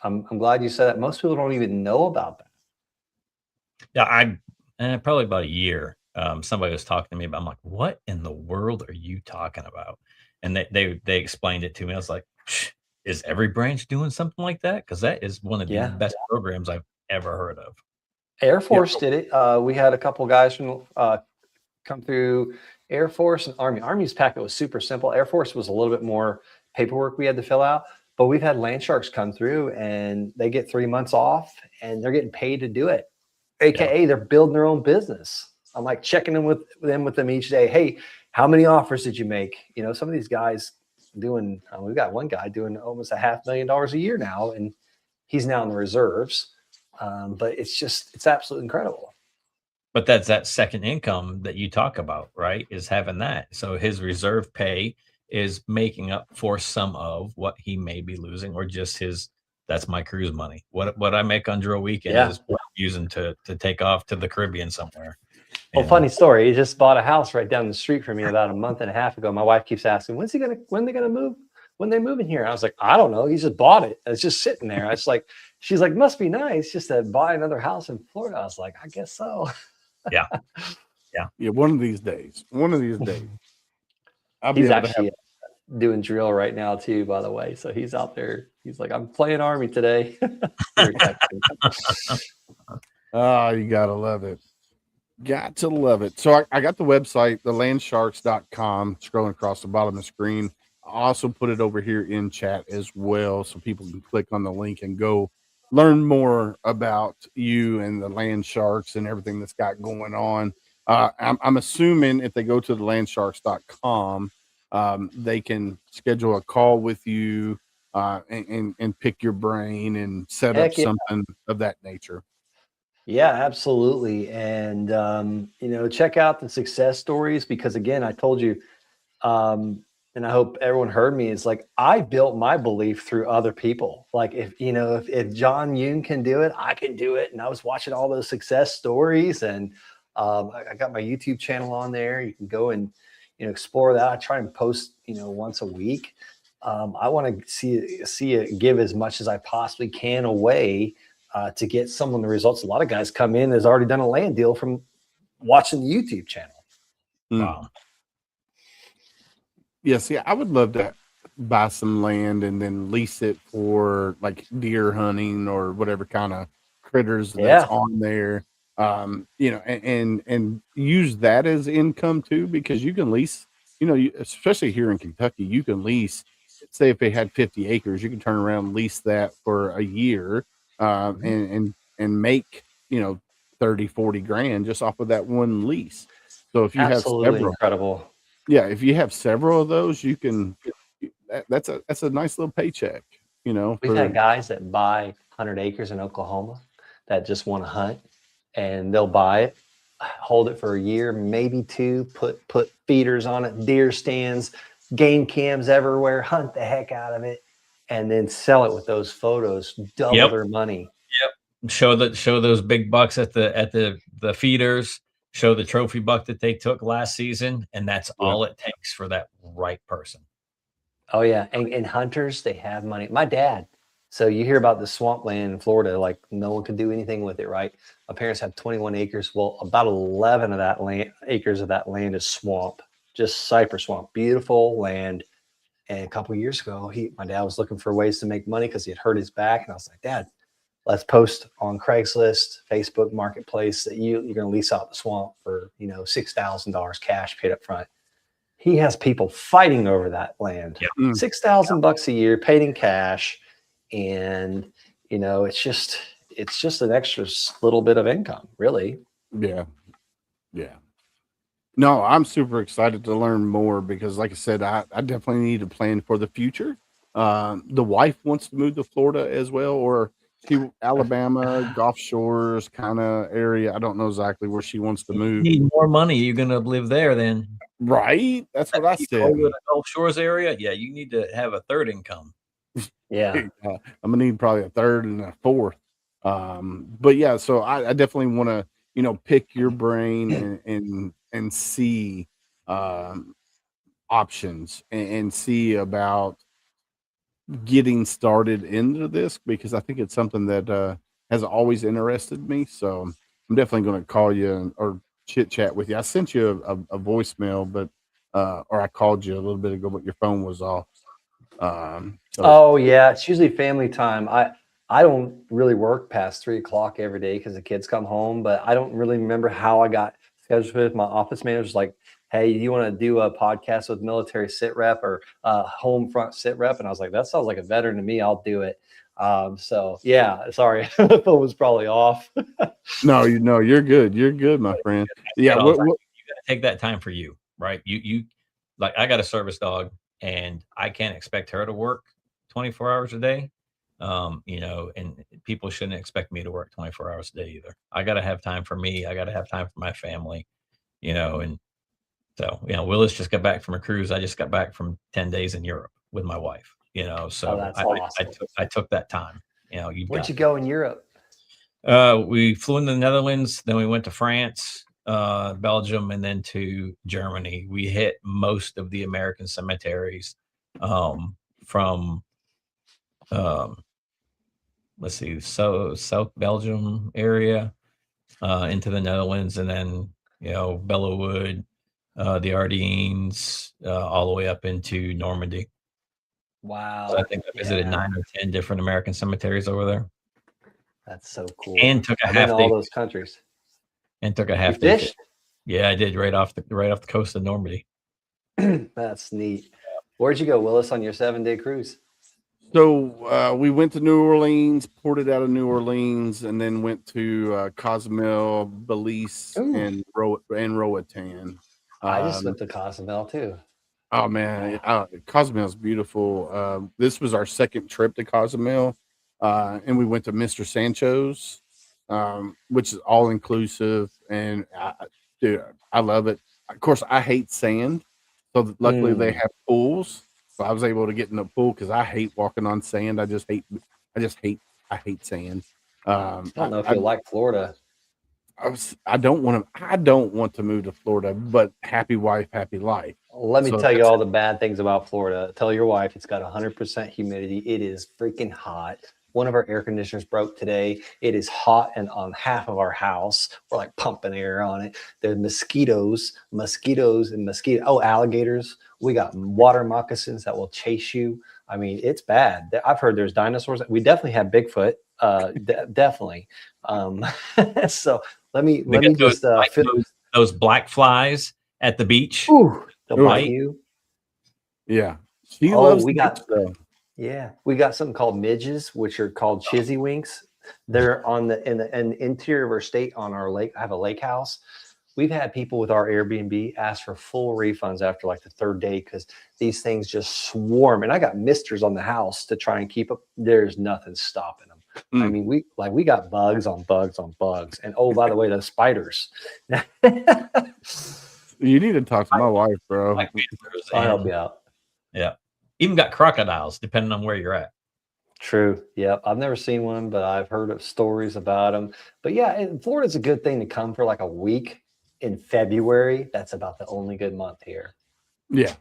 I'm glad you said that. Most people don't even know about that. Yeah, probably about a year. Somebody was talking to me about. I'm like, what in the world are you talking about? And they explained it to me. I was like, is every branch doing something like that? Because that is one of the best programs I've ever heard of. Air Force did it. We had a couple guys from come through Air Force and Army. Army's packet was super simple. Air Force was a little bit more paperwork we had to fill out. But we've had land sharks come through and they get 3 months off and they're getting paid to do it. AKA they're building their own business. I'm checking in with them each day. Hey, how many offers did you make? Some of these guys, doing, we've got one guy doing almost $500,000 a year now, and he's now in the reserves. But it's absolutely incredible. But that's that second income that you talk about, right? Is having that. So his reserve pay is making up for some of what he may be losing, or just that's my cruise money. What I make under a weekend is what I'm using to take off to the Caribbean somewhere. Well, funny story. He just bought a house right down the street from me about a month and a half ago. My wife keeps asking, when they gonna move? When they move in here? I was like, I don't know. He just bought it. It's just sitting there. She's like, must be nice just to buy another house in Florida. I was like, I guess so. Yeah. One of these days. He's actually doing drill right now too, by the way. So he's out there. He's like, I'm playing Army today. Oh, you gotta love it. Got to love it. So I got the website, thelandsharks.com, scrolling across the bottom of the screen. I also put it over here in chat as well, so people can click on the link and go learn more about you and the Land Sharks and everything that's got going on. I'm assuming if they go to thelandsharks.com, they can schedule a call with you and pick your brain and set up something of that nature. Yeah, absolutely. And, check out the success stories, because again, I told you, and I hope everyone heard me, it's like, I built my belief through other people. Like if John Yoon can do it, I can do it. And I was watching all those success stories, and I got my YouTube channel on there. You can go and, explore that. I try and post, once a week. I want to see it give as much as I possibly can away to get someone the results. A lot of guys come in that's already done a land deal from watching the YouTube channel. Wow. Yeah, see, I would love to buy some land and then lease it for like deer hunting or whatever kind of critters that's on there. And use that as income too, because you can lease, especially here in Kentucky, you can lease, say if they had 50 acres, you can turn around and lease that for a year. And make 30, 40 grand just off of that one lease. So if you have several, incredible. Yeah, if you have several of those, you can. That's a nice little paycheck. We've had guys that buy 100 acres in Oklahoma that just want to hunt, and they'll buy it, hold it for a year, maybe two, put feeders on it, deer stands, game cams everywhere, hunt the heck out of it, and then sell it with those photos, double their money. Yep. Show those big bucks at the feeders, show the trophy buck that they took last season, and that's all it takes for that right person. Oh yeah. And hunters, they have money. My dad. So you hear about the swamp land in Florida, like no one could do anything with it, right? My parents have 21 acres. Well, about 11 of that acres of that land is swamp, just cypress swamp, beautiful land. And a couple of years ago, my dad was looking for ways to make money because he had hurt his back. And I was like, Dad, let's post on Craigslist, Facebook Marketplace that you're going to lease out the swamp for, $6,000 cash paid up front. He has people fighting over that land. Yep. $6,000 a year paid in cash. And, it's just an extra little bit of income, really. Yeah. Yeah. No, I'm super excited to learn more because, like I said, I definitely need to plan for the future. The wife wants to move to Florida as well, or Alabama, Gulf Shores kind of area. I don't know exactly where she wants to move. You need more money. You're going to live there then. Right? That's what I said. The Gulf Shores area, yeah, you need to have a third income. Yeah. I'm going to need probably a third and a fourth. But yeah, so I definitely want to, pick your brain and see options and see about getting started into this, because I think it's something that has always interested me. So I'm definitely going to call you or chit chat with you. I sent you a voicemail, but or I called you a little bit ago, but your phone was off. Oh yeah, it's usually family time. I don't really work past 3:00 every day because the kids come home, but I don't really remember how I got scheduled with my office manager. Like, hey, you want to do a podcast with Military SitRep or HomeFront SitRep? And I was like, that sounds like a veteran to me. I'll do it. So yeah, sorry, the phone was probably off. No, you're good. You're good, my friend. Yeah, you got to take that time for you, right? You like, I got a service dog. and I can't expect her to work 24 hours a day. And people shouldn't expect me to work 24 hours a day either. I got to have time for me. I got to have time for my family, and so, Willis just got back from a cruise. I just got back from 10 days in Europe with my wife, so that's I awesome. took that time, Where'd you go in Europe? We flew in the Netherlands, then we went to France, Belgium, and then to Germany. We hit most of the American cemeteries, from, let's see, South Belgium area, into the Netherlands, and then, Bellawood, the Ardennes, all the way up into Normandy. Wow. So I think I visited 9 or 10 different American cemeteries over there. That's so cool. And took a I've half been to day. all those countries. And took a half You day. fished? Yeah, I did right off the coast of Normandy. That's neat. Where'd you go, Willis, on your 7-day cruise? So we went to New Orleans, ported out of New Orleans, and then went to Cozumel, Belize, and Roatan. I just went to Cozumel too. Oh man, Cozumel's beautiful. This was our second trip to Cozumel, and we went to Mr. Sancho's, which is all inclusive, and dude, I love it. Of course, I hate sand, so luckily they have pools. So I was able to get in the pool because I hate walking on sand. I hate sand. I don't know if you like Florida. I don't want to move to Florida, but happy wife, happy life. Let me tell you all the bad things about Florida. Tell your wife it's got 100% humidity. It is freaking hot. One of our air conditioners broke today. It is hot and on half of our house. We're like pumping air on it. There's mosquitoes. Oh, alligators. We got water moccasins that will chase you. I mean, it's bad. I've heard there's dinosaurs. We definitely have Bigfoot. Definitely. So let me just those black flies at the beach. Ooh, they'll bite you. Yeah. She loves we got something called midges, which are called chizzywinks. They're in the interior of our state on our lake. I have a lake house. We've had people with our Airbnb ask for full refunds after like the third day because these things just swarm. And I got misters on the house to try and keep up. There's nothing stopping them. I mean, we got bugs on bugs on bugs. And oh, by the way, the spiders. You need to talk to my wife, bro. I'll help you out. Yeah. Even got crocodiles, depending on where you're at. True. Yep. I've never seen one, but I've heard of stories about them. But yeah, Florida's a good thing to come for like a week in February. That's about the only good month here. Yeah.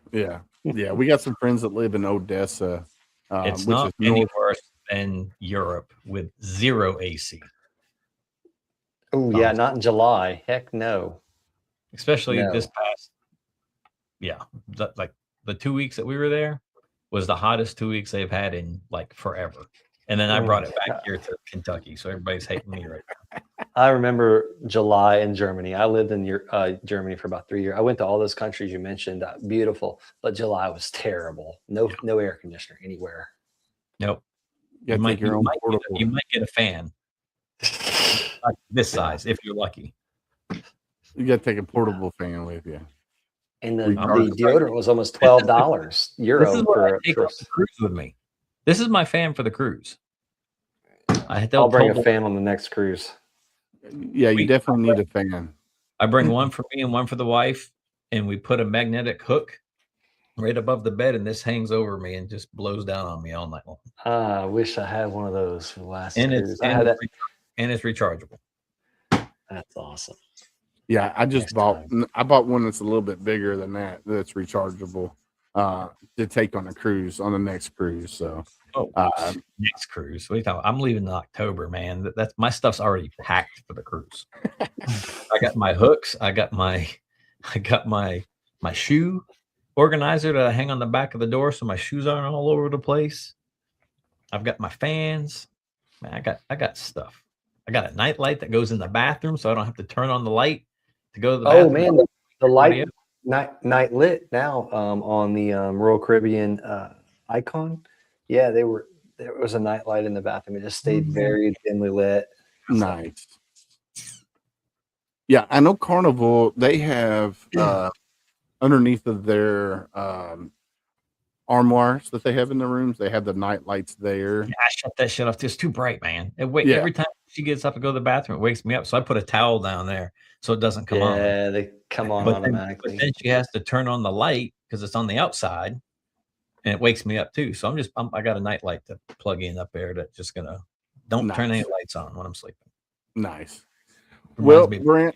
We got some friends that live in Odessa. It's not any worse than Europe with 0 AC. Oh, yeah. Not in July. Heck no. Especially this past. Yeah. Like the 2 weeks that we were there was the hottest 2 weeks they've had in like forever. And then I brought it back here to Kentucky. So everybody's hating me right now. I remember July in Germany. I lived in Germany for about 3 years. I went to all those countries you mentioned. Beautiful. But July was terrible. No air conditioner anywhere. Nope. You might get a fan. Like this size if you're lucky. You got to take a portable fan with you. And the deodorant was almost $12 euro for a cruise with me. This is my fan for the cruise. I'll bring a fan on the next cruise. Yeah, you definitely need a fan. I bring one for me and one for the wife, and we put a magnetic hook right above the bed, and this hangs over me and just blows down on me all night long. I wish I had one of those for the last cruise. And it's rechargeable. That's awesome. Yeah, I bought one that's a little bit bigger than that. That's rechargeable to take on a cruise on the next cruise. So next cruise. What are you talking about? I'm leaving in October, man. That's my stuff's already packed for the cruise. I got my hooks. I got my shoe organizer that I hang on the back of the door so my shoes aren't all over the place. I've got my fans. Man, I got stuff. I got a night light that goes in the bathroom so I don't have to turn on the light to go to the bathroom. Oh man, the light night lit now on the Royal Caribbean Icon. Yeah, there was a night light in the bathroom. It just stayed very dimly lit. Nice. Yeah, I know Carnival, they have underneath of their armoires that they have in the rooms. They have the night lights there. Yeah, I shut that shit off. It's too bright, man. Yeah. Every time she gets up and go to the bathroom, it wakes me up. So I put a towel down there so it doesn't come on. Yeah, they come on But automatically. then she has to turn on the light because it's on the outside, and it wakes me up too. So I got a night light to plug in up there that's just gonna don't turn any lights on when I'm sleeping. Nice. Reminds Well, me of Brent,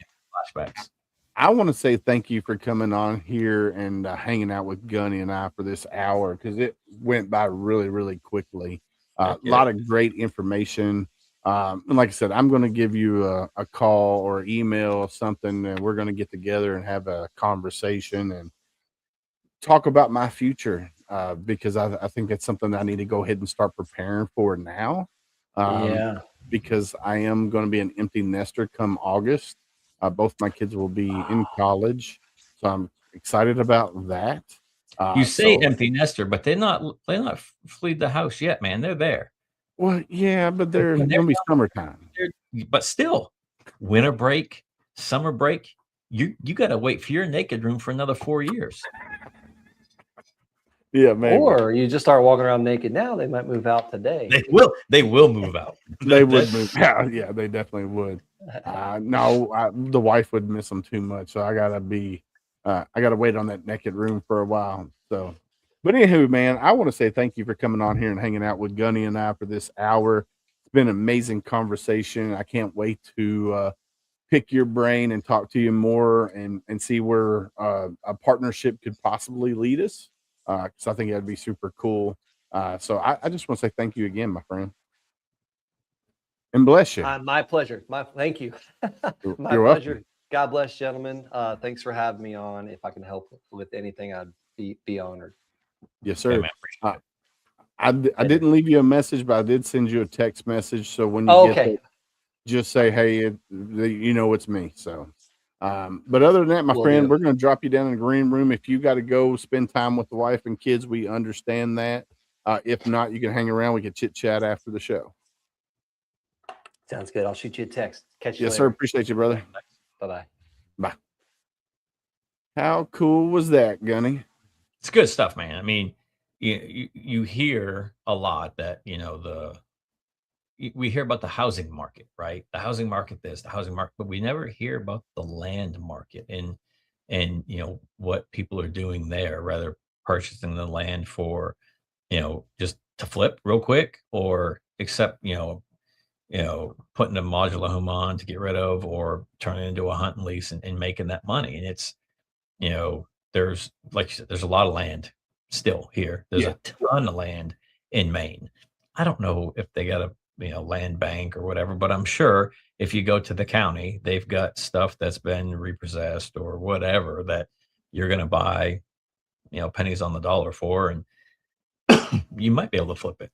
flashbacks. I want to say thank you for coming on here and hanging out with Gunny and I for this hour, because it went by really, really quickly. A lot of great information. And like I said, I'm going to give you a call or email or something, and we're going to get together and have a conversation and talk about my future, because I think that's something that I need to go ahead and start preparing for now. Yeah. Because I am going to be an empty nester come August. Both my kids will be in college, so I'm excited about that. You say empty nester, but they're not fleed the house yet, man. They're there. Well, yeah, but they're going to be summertime. But still, winter break, summer break, you got to wait for your naked room for another 4 years. Yeah, maybe. Or you just start walking around naked now. They might move out today. They will move out. They would move out. Yeah, they definitely would. No, the wife would miss them too much, so I gotta wait on that naked room for a while. So, but anywho, man, I want to say thank you for coming on here and hanging out with Gunny and I for this hour. It's been an amazing conversation. I can't wait to pick your brain and talk to you more and see where a partnership could possibly lead us. Because I think that'd be super cool. So I just want to say thank you again, my friend, and bless you. My pleasure. Thank you. My You're pleasure. welcome. God bless, gentlemen. Thanks for having me on. If I can help with anything, I'd be honored. Yes, sir. Yeah, I didn't leave you a message, but I did send you a text message. So when you get it, just say, hey, you know it's me. So. But other than that, my friend, we're going to drop you down in the green room. If you got to go spend time with the wife and kids, we understand that. If not, you can hang around. We can chit chat after the show. Sounds good. I'll shoot you a text. Catch you Yes, later. sir. Appreciate you, brother. Bye-bye. Bye. How cool was that, Gunny? It's good stuff, man. I mean, you hear a lot that, we hear about the housing market, right? The housing market, the housing market, but we never hear about the land market and what people are doing there, rather purchasing the land for, just to flip real quick, or accept, putting a modular home on to get rid of, or turning it into a hunt and lease and making that money. And it's, there's, like you said, there's a lot of land still here. There's a ton of land in Maine. I don't know if they got a land bank or whatever, but I'm sure if you go to the county, they've got stuff that's been repossessed or whatever that you're going to buy, pennies on the dollar for, and you might be able to flip it,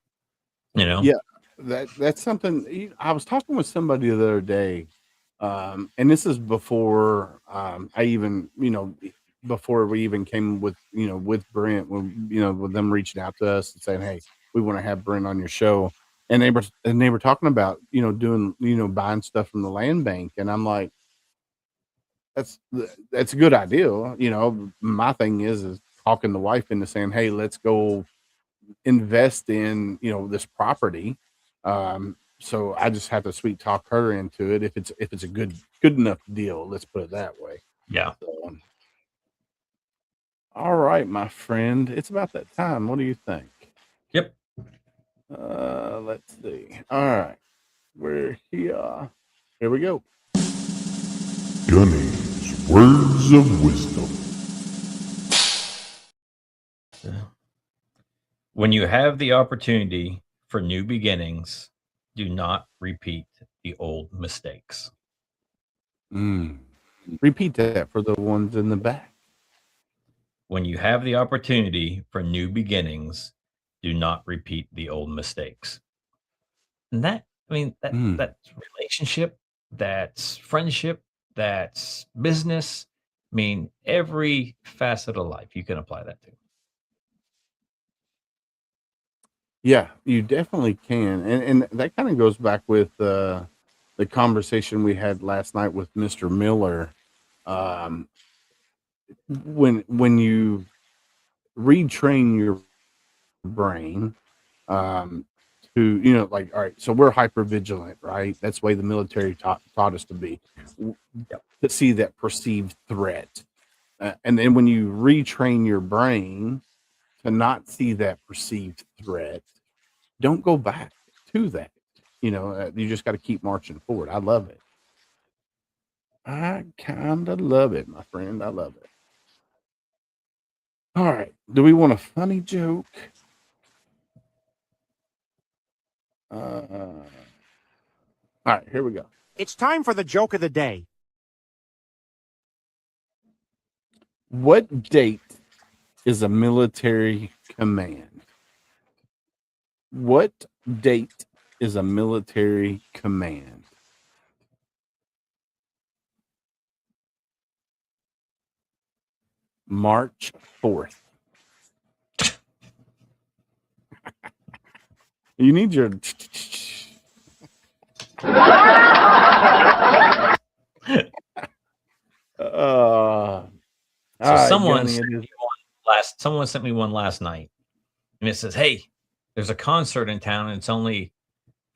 Yeah, that's something. I was talking with somebody the other day, and this is before I even, before we even came with, with Brent, when, with them reaching out to us and saying, hey, we want to have Brent on your show. And they were talking about, doing, buying stuff from the land bank. And I'm like, that's a good idea. My thing is talking the wife into saying, hey, let's go invest in, this property. So I just have to sweet talk her into it. If it's a good enough deal, let's put it that way. Yeah. So, all right, my friend, it's about that time. What do you think? Yep. Let's see. All right, we're here. Here we go. Gunny's words of wisdom. When you have the opportunity for new beginnings, do not repeat the old mistakes. Repeat that for the ones in the back. When you have the opportunity for new beginnings, do not repeat the old mistakes. And that's relationship, that's friendship, that's business. I mean, every facet of life you can apply that to. Yeah, you definitely can. And that kind of goes back with the conversation we had last night with Mr. Miller. When you retrain your brain to, you know, like, all right, so we're hyper vigilant, right? That's the way the military taught us to be, to see that perceived threat. And then when you retrain your brain to not see that perceived threat, don't go back to that. You know, you just got to keep marching forward. I love it. I kind of love it, my friend. I love it. All right. Do we want a funny joke? All right, here we go. It's time for the joke of the day. What date is a military command? What date is a military command? March 4th. You need your So someone sent me one last night, and it says, "Hey, there's a concert in town, and it's only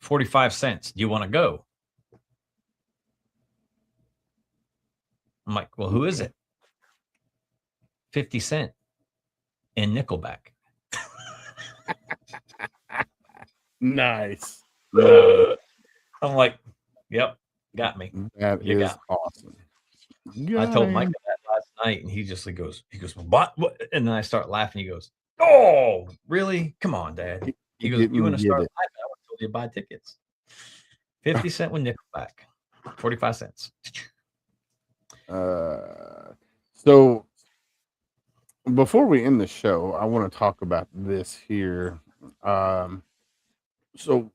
45 cents. Do you want to go?" I'm like, "Well, who is it?" 50 Cent and Nickelback. Nice. I'm like, "Yep, got me." That You is got me. awesome. I told Micah that last night, and he goes, what? And then I start laughing. He goes, "Oh, really? Come on, Dad." He goes, "You want to start laughing? I would have told you to buy tickets." 50 Cent with Nickelback, 45 cents. So before we end the show, I want to talk about this here. So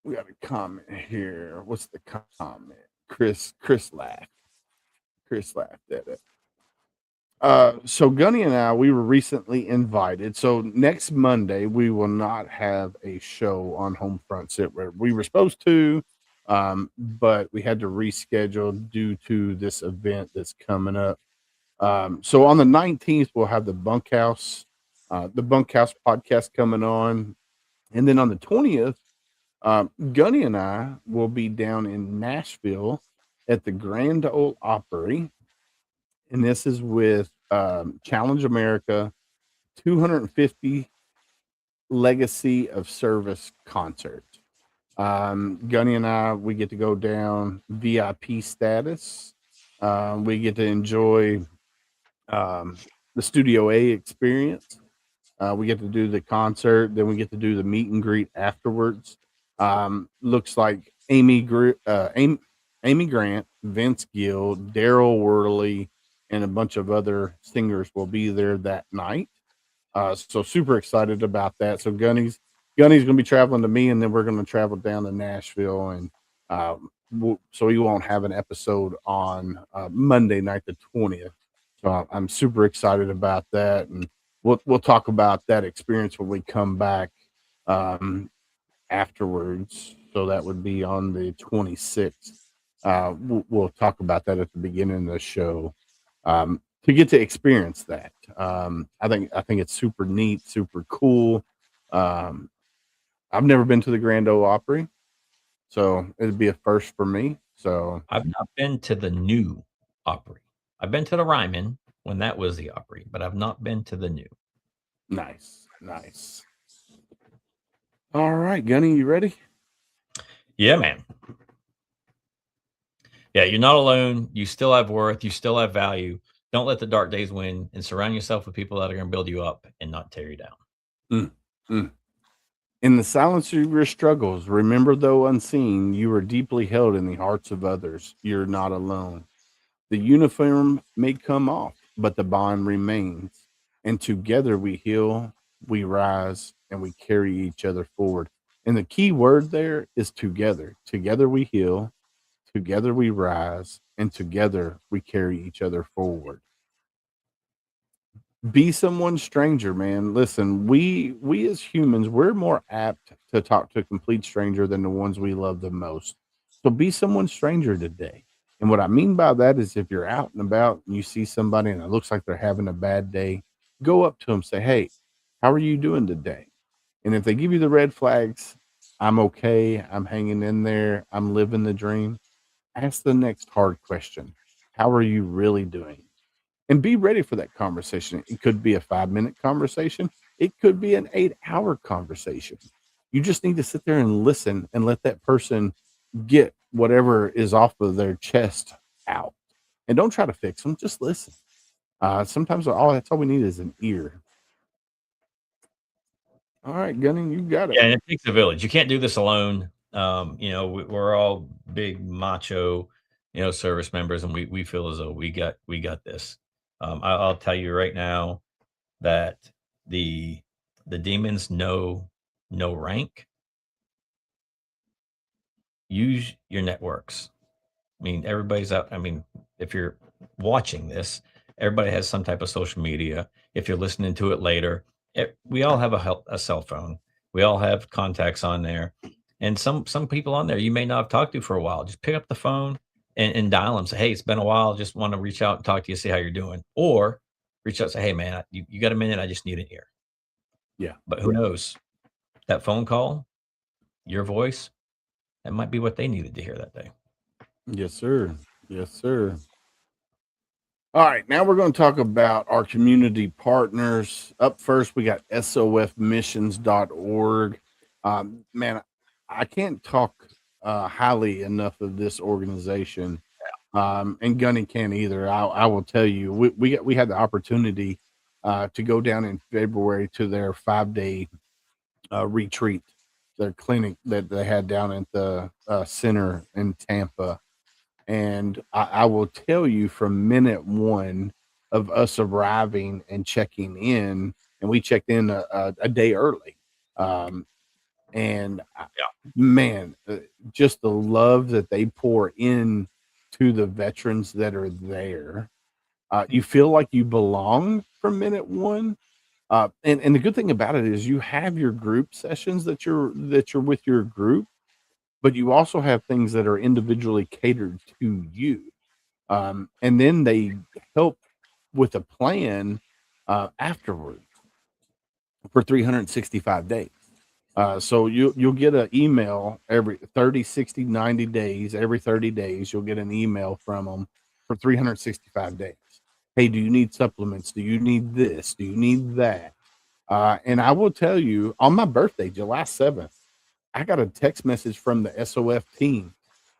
we got a comment here. What's the comment? Chris laughed. Chris laughed at it. So Gunny and I, we were recently invited. So next Monday, we will not have a show on HomeFront SitRep. We were supposed to, but we had to reschedule due to this event that's coming up. So on the 19th, we'll have the Bunkhouse podcast coming on. And then on the 20th, Gunny and I will be down in Nashville at the Grand Ole Opry. And this is with Challenge America 250 Legacy of Service concert. Gunny and I, we get to go down VIP status. We get to enjoy the Studio A experience. We get to do the concert, then we get to do the meet and greet afterwards. Looks like Amy Grant, Vince Gill, Daryl Worley, and a bunch of other singers will be there that night. So super excited about that. So Gunny's going to be traveling to me, and then we're going to travel down to Nashville, and so you won't have an episode on Monday night, the 20th. So I'm super excited about that, and we'll talk about that experience when we come back afterwards. So that would be on the 26th. We'll talk about that at the beginning of the show to get to experience that. I think it's super neat, super cool. I've never been to the Grand Ole Opry, so it'd be a first for me. So I've not been to the new Opry. I've been to the Ryman when that was the Opry, but I've not been to the new. Nice. All right, Gunny, you ready? Yeah, man. Yeah, you're not alone. You still have worth. You still have value. Don't let the dark days win, and surround yourself with people that are going to build you up and not tear you down. In the silence of your struggles, remember, though unseen, you are deeply held in the hearts of others. You're not alone. The uniform may come off, but the bond remains. And together we heal, we rise, and we carry each other forward. And the key word there is together. Together we heal, together we rise, and together we carry each other forward. Be someone's stranger, man. Listen, we as humans, we're more apt to talk to a complete stranger than the ones we love the most. So be someone's stranger today. And what I mean by that is if you're out and about and you see somebody and it looks like they're having a bad day, go up to them, say, "Hey, How are you doing today? And if they give you the red flags, I'm okay. I'm hanging in there. I'm living the dream. Ask the next hard question. How are you really doing? And be ready for that conversation. It could be a 5-minute conversation. It could be an 8-hour conversation. You just need to sit there and listen and let that person get whatever is off of their chest out. And don't try to fix them. Just listen. Sometimes that's all we need is an ear. All right, Gunning, you got it. Yeah, and it takes a village. You can't do this alone. We're all big macho, service members, and we feel as though we got this. I'll tell you right now that the demons know no rank. Use your networks. I mean, everybody's out. I mean, if you're watching this, everybody has some type of social media. If you're listening to it later, we all have a cell phone. We all have contacts on there, and some people on there you may not have talked to for a while. Just pick up the phone and dial them. Say, hey, it's been a while. Just want to reach out and talk to you, see how you're doing, or reach out and say, hey, man, you got a minute? I just need an ear. Yeah. But who knows? That phone call, your voice, that might be what they needed to hear that day. Yes, sir. Yes, sir. All right, now we're going to talk about our community partners. Up first, we got sofmissions.org. Man, I can't talk highly enough of this organization, and Gunny can't either. I will tell you, we had the opportunity to go down in February to their 5-day retreat, their clinic that they had down at the center in Tampa. And I will tell you from minute one of us arriving and checking in, and we checked in a day early. Man, just the love that they pour in to the veterans that are there. You feel like you belong from minute one. And the good thing about it is you have your group sessions that you're with your group, but you also have things that are individually catered to you. And then they help with a plan afterwards for 365 days. So you'll get an email every 30, 60, 90 days. Every 30 days, you'll get an email from them for 365 days. Hey, do you need supplements? Do you need this? Do you need that? And I will tell you, on my birthday, July 7th, I got a text message from the SOF team.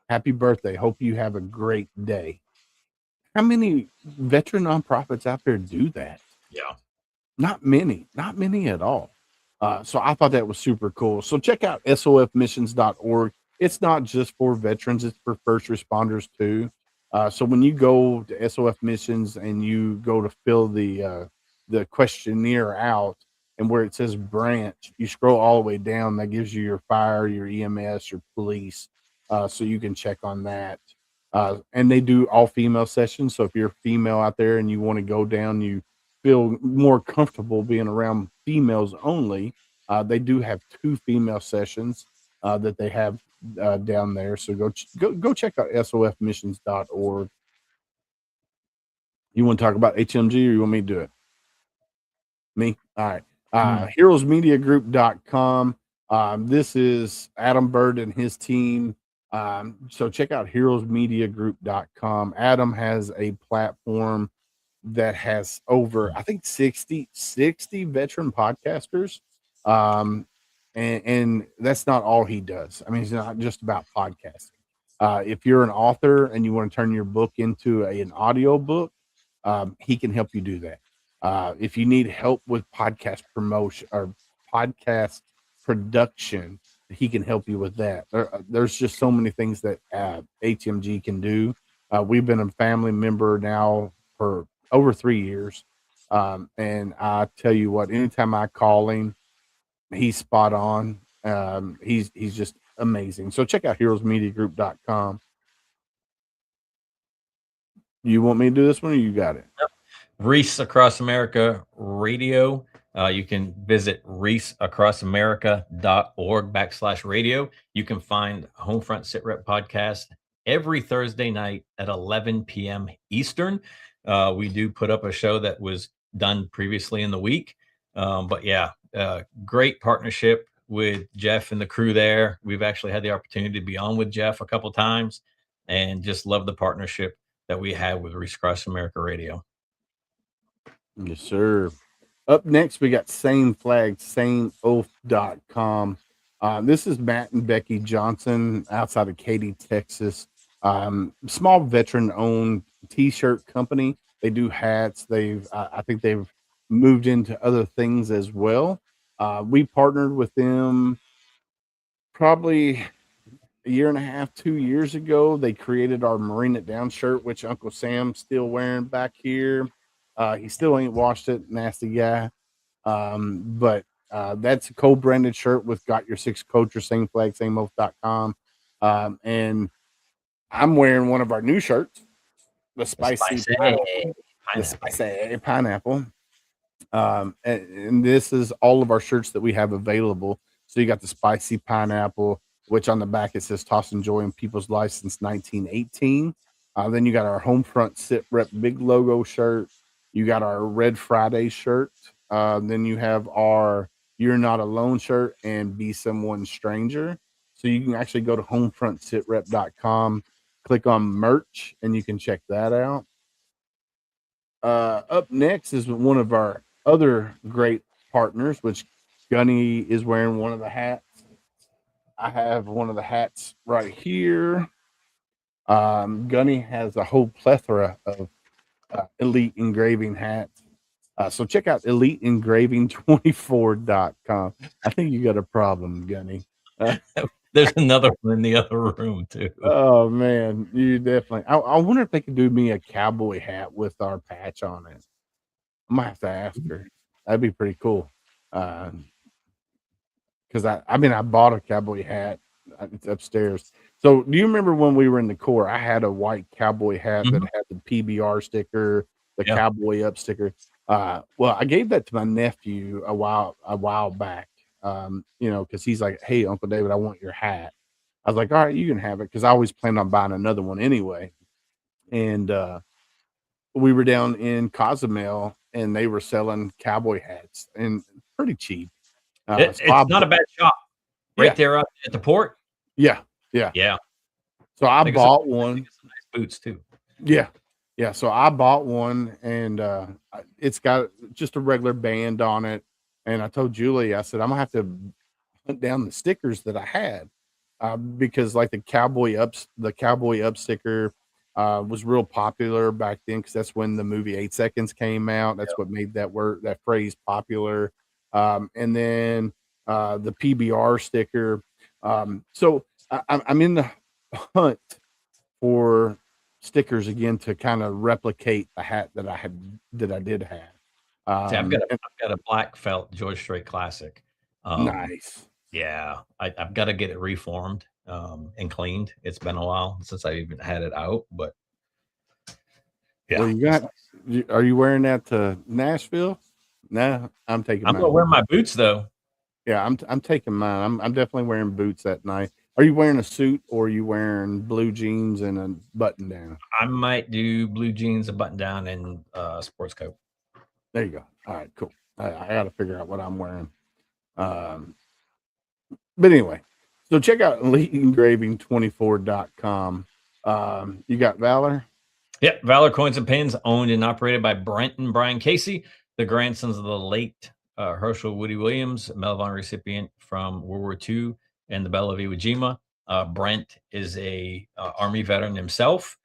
Happy birthday. Hope you have a great day. How many veteran nonprofits out there do that? Yeah. Not many at all. So I thought that was super cool. So check out sofmissions.org. It's not just for veterans, it's for first responders too. So when you go to SOF Missions and you go to fill the questionnaire out, and where it says branch, you scroll all the way down. That gives you your fire, your EMS, your police. So you can check on that. And they do all female sessions. So if you're a female out there and you want to go down, you feel more comfortable being around females only, they do have 2 female sessions that they have down there. So go check out sofmissions.org. You want to talk about HMG or you want me to do it? Me? All right. Heroesmediagroup.com. This is Adam Bird and his team. So check out heroesmediagroup.com. Adam has a platform that has over, I think, 60 veteran podcasters. And that's not all he does. I mean, it's not just about podcasting. If you're an author and you want to turn your book into an audio book, he can help you do that. If you need help with podcast promotion or podcast production, he can help you with that. There's just so many things that HMG can do. We've been a family member now for over 3 years. And I tell you what, anytime I call him, he's spot on. He's just amazing. So check out heroesmediagroup.com. You want me to do this one or you got it? Yep. Reese Across America Radio. You can visit reaseacrossamerica.org/radio. You can find HomeFront SitRep podcast every Thursday night at 11 p.m. Eastern. We do put up a show that was done previously in the week. But yeah, great partnership with Jeff and the crew there. We've actually had the opportunity to be on with Jeff a couple times, and just love the partnership that we have with Reach Across America Radio. Yes, sir. Up next, we got Same Flag, SameOath.com. This is Matt and Becky Johnson outside of Katy, Texas. Small veteran-owned T-shirt company. They do hats. I think they've moved into other things as well. We partnered with them probably a year and a half, 2 years ago. They created our Marine It Down shirt, which Uncle Sam's still wearing back here. He still ain't washed it, nasty guy. But that's a co-branded shirt with Got Your Six Culture, Same Flag, SameOath.com. And I'm wearing one of our new shirts, the spicy pineapple. The spicy pineapple. And this is all of our shirts that we have available. So you got the spicy pineapple, which on the back it says "Tossing Joy in People's Lives since 1918." Then you got our HomeFront SitRep big logo shirt. You got our Red Friday shirt. Then you have our "You're Not Alone" shirt and "Be Someone Stranger." So you can actually go to HomeFrontSitRep.com, click on merch, and you can check that out. Up next is one of our other great partners, which Gunny is wearing one of the hats. I have one of the hats right here. Gunny has a whole plethora of elite engraving hats. So check out eliteengraving24.com. I think you got a problem, Gunny. There's another one in the other room too. Oh man, you definitely. I wonder if they could do me a cowboy hat with our patch on it. I might have to ask her. That'd be pretty cool. Because I bought a cowboy hat. It's upstairs. So do you remember when we were in the Corps? I had a white cowboy hat that had the PBR sticker, the cowboy up sticker. Well, I gave that to my nephew a while back. Because he's like, "Hey, Uncle David, I want your hat." I was like, "All right, you can have it," because I always planned on buying another one anyway. And we were down in Cozumel, and they were selling cowboy hats and pretty cheap. It's not a bad shop, right there up at the port. Yeah. So I bought one. Some nice boots too. Yeah. So I bought one, and it's got just a regular band on it. And I told Julie, I said, I'm gonna have to hunt down the stickers that I had, because like the cowboy up sticker was real popular back then, because that's when the movie 8 Seconds came out. That's what made that phrase popular. And then the PBR sticker. So I'm in the hunt for stickers again to kind of replicate the hat that I did have. See, I've got a black felt George Strait Classic. Nice. Yeah, I've got to get it reformed and cleaned. It's been a while since I even had it out, but yeah. Well, are you wearing that to Nashville? No, I'm taking. I'm gonna wear my boots though. Yeah, I'm taking mine. I'm definitely wearing boots that night. Are you wearing a suit, or are you wearing blue jeans and a button down? I might do blue jeans, a button down, and sports coat. There you go. All right, cool. I got to figure out what I'm wearing. But anyway, so check out EliteEngraving24.com. You got Valor? Yep, Valor Coins and Pins, owned and operated by Brent and Brian Casey, the grandsons of the late Herschel Woody Williams, Medal of Honor recipient from World War II and the Battle of Iwo Jima. Brent is a Army veteran himself.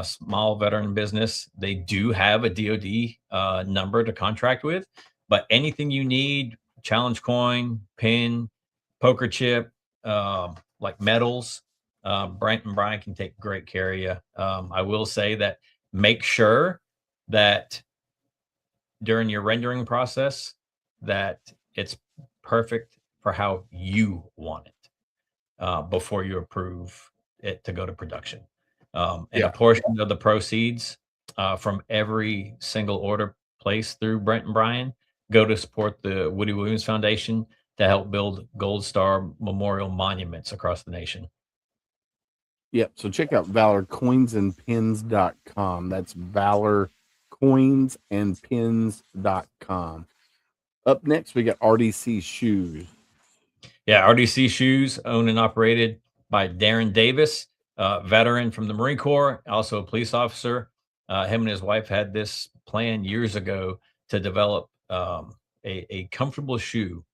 Small veteran business. They do have a DoD number to contract with, but anything you need, challenge coin, pin, poker chip, like medals, Brent and Brian can take great care of you. I will say that make sure that during your rendering process that it's perfect for how you want it before you approve it to go to production. And a portion of the proceeds from every single order placed through Brent and Brian go to support the Woody Williams Foundation to help build Gold Star Memorial monuments across the nation. Yep. So check out ValorCoinsandPins.com. That's ValorCoinsandPins.com. Up next, we got RDC Shoes. Yeah, RDC Shoes, owned and operated by Darren Davis, veteran from the Marine Corps, also a police officer. Him and his wife had this plan years ago to develop a comfortable shoe.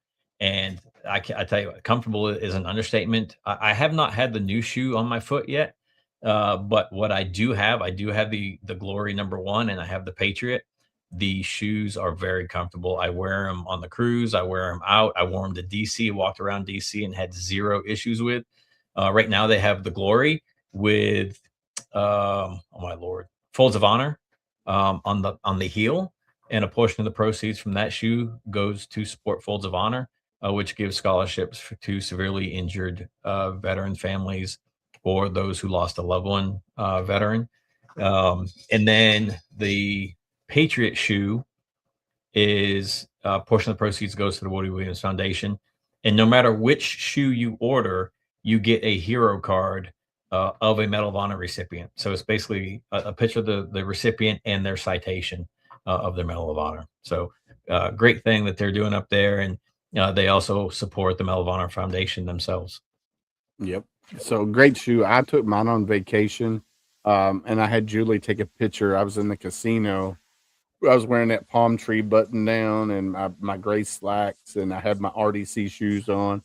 And I tell you what, comfortable is an understatement. I have not had the new shoe on my foot yet, but what I do have the Glory #1, and I have the Patriot. The shoes are very comfortable. I wear them on the cruise. I wear them out. I wore them to DC, walked around DC and had zero issues with. Right now they have the Glory with, oh my Lord, Folds of Honor on the heel, and a portion of the proceeds from that shoe goes to support Folds of Honor, which gives scholarships to severely injured veteran families or those who lost a loved one veteran. And then the Patriot shoe is a portion of the proceeds goes to the Woody Williams Foundation. And no matter which shoe you order, you get a hero card of a Medal of Honor recipient. So it's basically a picture of the recipient and their citation of their Medal of Honor. So great thing that they're doing up there. And they also support the Medal of Honor Foundation themselves. Yep. So great shoe. I took mine on vacation, and I had Julie take a picture. I was in the casino. I was wearing that palm tree button down and my gray slacks, and I had my RDC shoes on.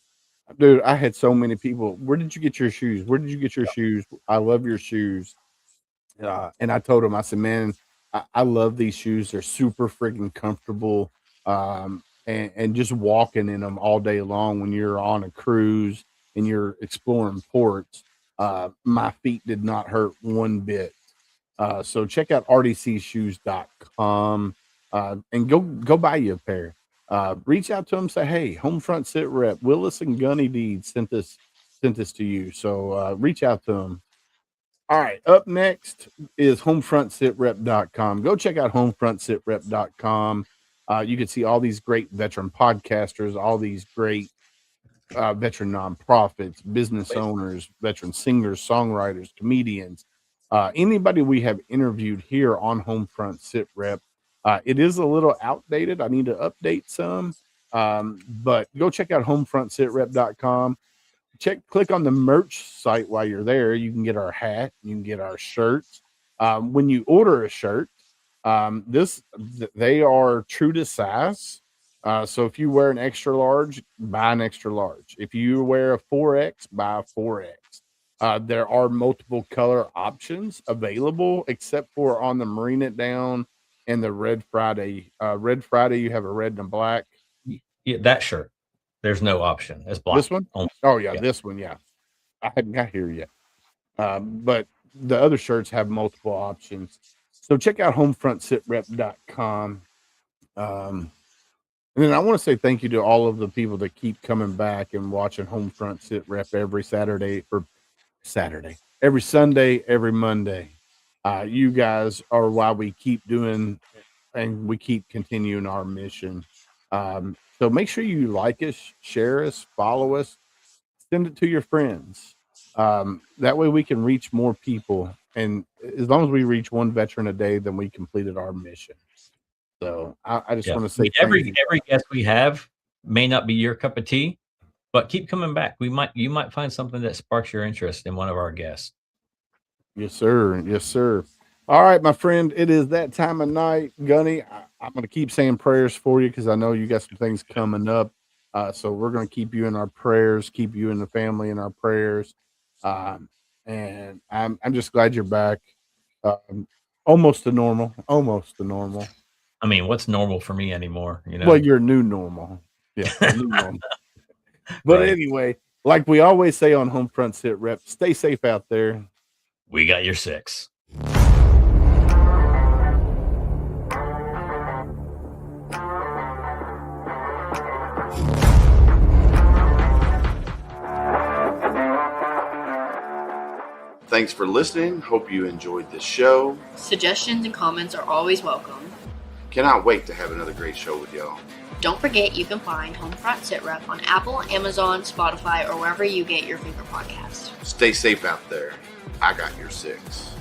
Dude, I had so many people. Where did you get your shoes? Where did you get your shoes? I love your shoes. And I told him, I said, man, I love these shoes. They're super freaking comfortable. And just walking in them all day long when you're on a cruise and you're exploring ports, my feet did not hurt one bit. So check out rdcshoes.com and go buy you a pair. Reach out to them, say, hey, HomeFront SitRep, Willis and Gunny Deeds sent this to you. So reach out to them. All right, up next is HomeFrontSitRep.com. Go check out HomeFrontSitRep.com. You can see all these great veteran podcasters, all these great veteran nonprofits, business owners, veteran singers, songwriters, comedians, anybody we have interviewed here on HomeFront SitRep. It is a little outdated. I need to update some, but go check out HomeFrontSitRep.com. Click on the merch site while you're there. You can get our hat. You can get our shirts. When you order a shirt, they are true to size. So if you wear an extra large, buy an extra large. If you wear a 4X, buy a 4X. There are multiple color options available, except for on the Marine It Down and the Red Friday. Red Friday, you have a red and a black. Yeah, that shirt. There's no option. It's black. This one? Oh, yeah, this one, yeah. I hadn't got here yet. But the other shirts have multiple options. So check out HomeFrontSitRep.com. And then I want to say thank you to all of the people that keep coming back and watching HomeFront SitRep every every Sunday, every Monday. You guys are why we keep doing and we keep continuing our mission. So make sure you like us, share us, follow us, send it to your friends. That way we can reach more people. And as long as we reach one veteran a day, then we completed our mission. So I just want to say every guest we have may not be your cup of tea, but keep coming back. You might find something that sparks your interest in one of our guests. Yes, sir. Yes, sir. All right, my friend. It is that time of night, Gunny. I'm going to keep saying prayers for you because I know you got some things coming up. So we're going to keep you in our prayers, keep you and the family in our prayers. And I'm just glad you're back. Almost to normal. I mean, what's normal for me anymore? You know, well, you're new normal. Yeah, new normal. But right. Anyway, like we always say on HomeFront SitRep, stay safe out there. We got your 6. Thanks for listening. Hope you enjoyed the show. Suggestions and comments are always welcome. Cannot wait to have another great show with y'all. Don't forget you can find HomeFront SitRep on Apple, Amazon, Spotify, or wherever you get your favorite podcasts. Stay safe out there. I got your 6.